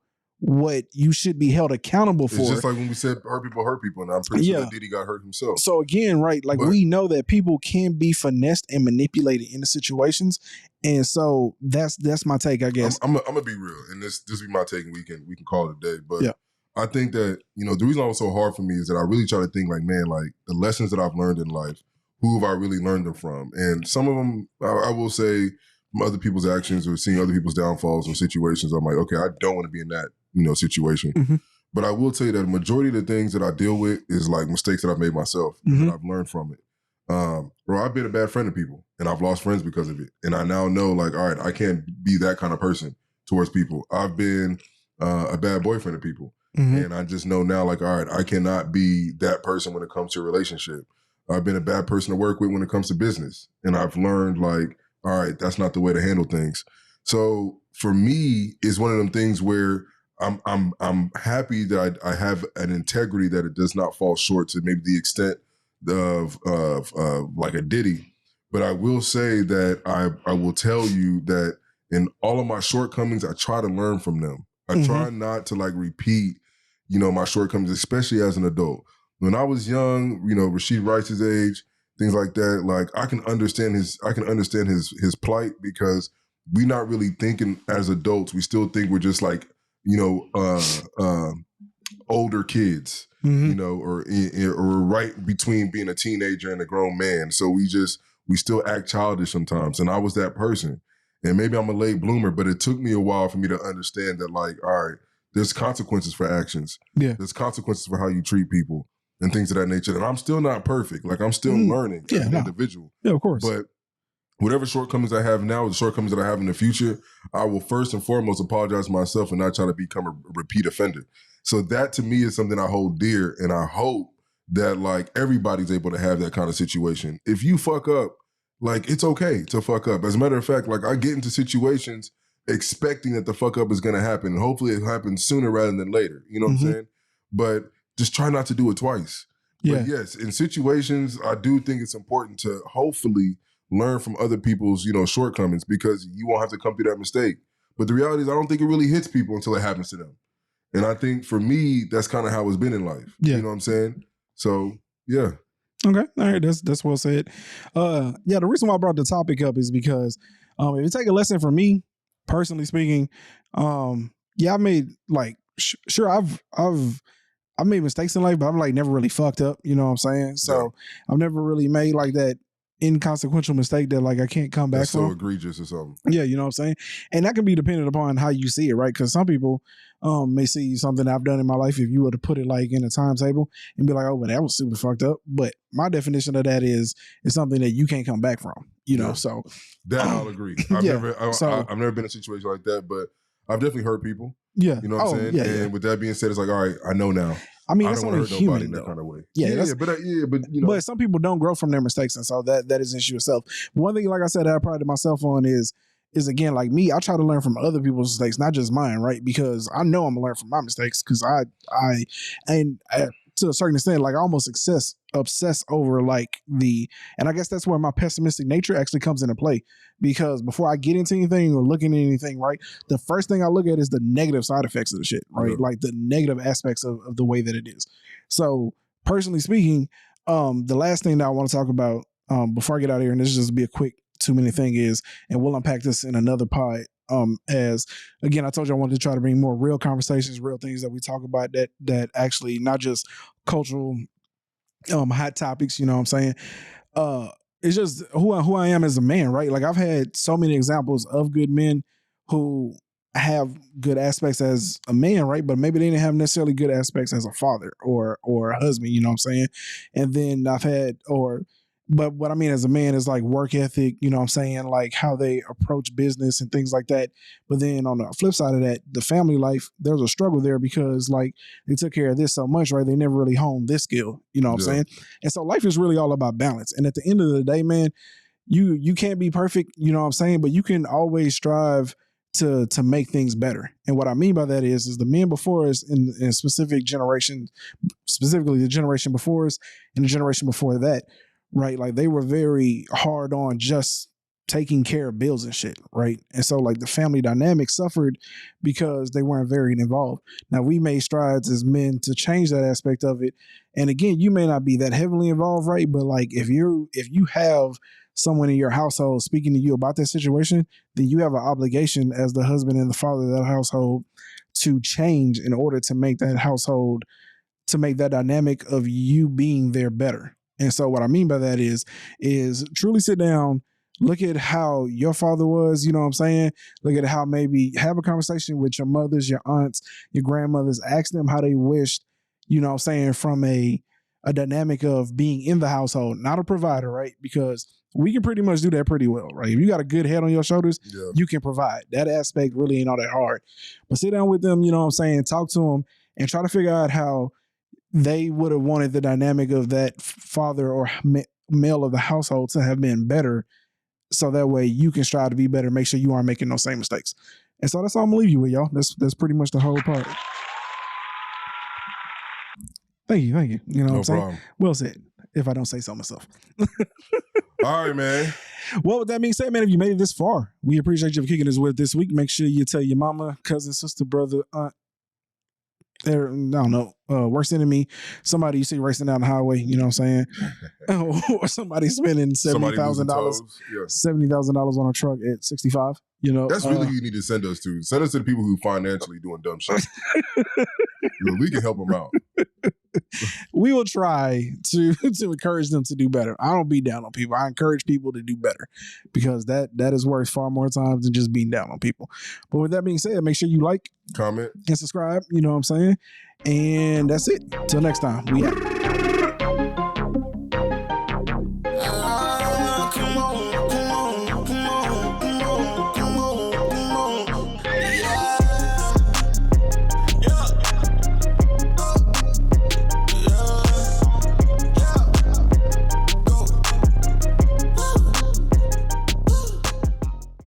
should be held accountable for. It's just like when we said hurt people, and I'm pretty sure that Diddy got hurt himself. So again, right, like, we know that people can be finessed and manipulated into situations, and so that's my take, I guess. I'm gonna be real, and this be my take, and we can call it a day. But I think that, you know, the reason it was so hard for me is that I really try to think like, man, like the lessons that I've learned in life, who have I really learned them from? And some of them, I will say, from other people's actions or seeing other people's downfalls or situations, I'm like, okay, I don't want to be in that, you know, situation. Mm-hmm. But I will tell you that the majority of the things that I deal with is like mistakes that I've made myself, and I've learned from it. Bro, I've been a bad friend to people, and I've lost friends because of it. And I now know, like, all right, I can't be that kind of person towards people. I've been a bad boyfriend to people. And I just know now, like, all right, I cannot be that person when it comes to a relationship. I've been a bad person to work with when it comes to business. And I've learned, like, all right, that's not the way to handle things. So for me, it's one of them things where I'm happy that I have an integrity that it does not fall short to maybe the extent of like a Diddy. But I will say that I will tell you that in all of my shortcomings, I try to learn from them. I try not to, like, repeat, you know, my shortcomings, especially as an adult. When I was young, you know, Rashee Rice's age, things like that, like, I can understand his his plight because we're not really thinking as adults. We still think we're just like, you know, older kids, you know, or right between being a teenager and a grown man. So we still act childish sometimes. And I was that person. And maybe I'm a late bloomer, but it took me a while for me to understand that, like, all right, there's consequences for actions. Yeah. There's consequences for how you treat people and things of that nature. And I'm still not perfect. Like, I'm still learning as an individual. Yeah, of course. But whatever shortcomings I have now, the shortcomings that I have in the future, I will first and foremost apologize to myself and not try to become a repeat offender. So that, to me, is something I hold dear. And I hope that, like, everybody's able to have that kind of situation. If you fuck up, like, it's okay to fuck up. As a matter of fact, like, I get into situations expecting that the fuck up is going to happen. And hopefully it happens sooner rather than later. You know what I'm saying? But just try not to do it twice. Yeah. But yes, in situations, I do think it's important to hopefully learn from other people's, shortcomings, because you won't have to come through that mistake. But the reality is, I don't think it really hits people until it happens to them. And I think for me, that's kind of how it's been in life. Yeah. You know what I'm saying? So, yeah. Okay. All right. That's well said. The reason why I brought the topic up is because if you take a lesson from me, personally speaking, I made sure I've made mistakes in life, but I'm never really fucked up. You know what I'm saying? So I've never really made that inconsequential mistake that I can't come back from. So egregious or something. Yeah, you know what I'm saying? And that can be dependent upon how you see it, right? Because some people may see something I've done in my life, if you were to put it in a timetable and be like, oh, well, that was super fucked up. But my definition of that is something that you can't come back from, know? So that I'll agree. I've never been in a situation like that, but I've definitely hurt people. Yeah. You know what I'm saying? And with that being said, it's all right, I know now. I mean, that's only human in that kind of way. But some people don't grow from their mistakes, and so that is an issue itself. One thing, like I said, I pride myself on is again, like me, I try to learn from other people's mistakes, not just mine, right? Because I know I'm gonna learn from my mistakes, because I to a certain extent, I almost obsess over and I guess that's where my pessimistic nature actually comes into play, because before I get into anything or looking at anything, right, the first thing I look at is the negative side effects of the shit, right? Yeah. The negative aspects of the way that it is. So personally speaking, the last thing that I want to talk about before I get out of here, and this is just be a quick 2-minute thing, is, and we'll unpack this in another pod, as again, I told you I wanted to try to bring more real conversations, real things that we talk about that actually not just cultural hot topics, you know what I'm saying? It's just who I am as a man, right? I've had so many examples of good men who have good aspects as a man, right? But maybe they didn't have necessarily good aspects as a father or a husband, you know what I'm saying? And then but what I mean as a man is work ethic, you know what I'm saying? How they approach business and things like that. But then on the flip side of that, the family life, there's a struggle there, because they took care of this so much, right? They never really honed this skill, you know what I'm saying? And so life is really all about balance. And at the end of the day, man, you can't be perfect, you know what I'm saying? But you can always strive to make things better. And what I mean by that is the men before us in specific generations, specifically the generation before us and the generation before that, right? They were very hard on just taking care of bills and shit, right? And so the family dynamic suffered because they weren't very involved. Now, we made strides as men to change that aspect of it. And again, you may not be that heavily involved, right? But if you have someone in your household speaking to you about that situation, then you have an obligation as the husband and the father of that household to change in order to make that household, to make that dynamic of you being there better. And so what I mean by that is truly sit down, look at how your father was, you know what I'm saying? Look at how maybe have a conversation with your mothers, your aunts, your grandmothers, ask them how they wished, you know what I'm saying, from a dynamic of being in the household, not a provider, right? Because we can pretty much do that pretty well, right? If you got a good head on your shoulders, you can provide. That aspect really ain't all that hard. But sit down with them, you know what I'm saying, talk to them, and try to figure out how they would have wanted the dynamic of that father or male of the household to have been better, so that way you can strive to be better, make sure you aren't making those same mistakes. And so that's all I'm gonna leave you with, y'all. That's pretty much the whole part. Thank you. You know what I'm saying? Problem. Well said, if I don't say so myself. All right, man. Well, with that being said, man, if you made it this far, we appreciate you for kicking us with this week. Make sure you tell your mama, cousin, sister, brother, aunt, I don't know, worst enemy, somebody you see racing down the highway, you know what I'm saying? Or somebody spending $70,000 on a truck at 65, you know. That's really who you need to send us to. Send us to the people who financially doing dumb shit. We can help them out. We will try to encourage them to do better. I don't beat down on people. I encourage people to do better, because that is worth far more times than just beating down on people. But with that being said, make sure you like, comment, and subscribe, you know what I'm saying? And that's it. Till next time, we out.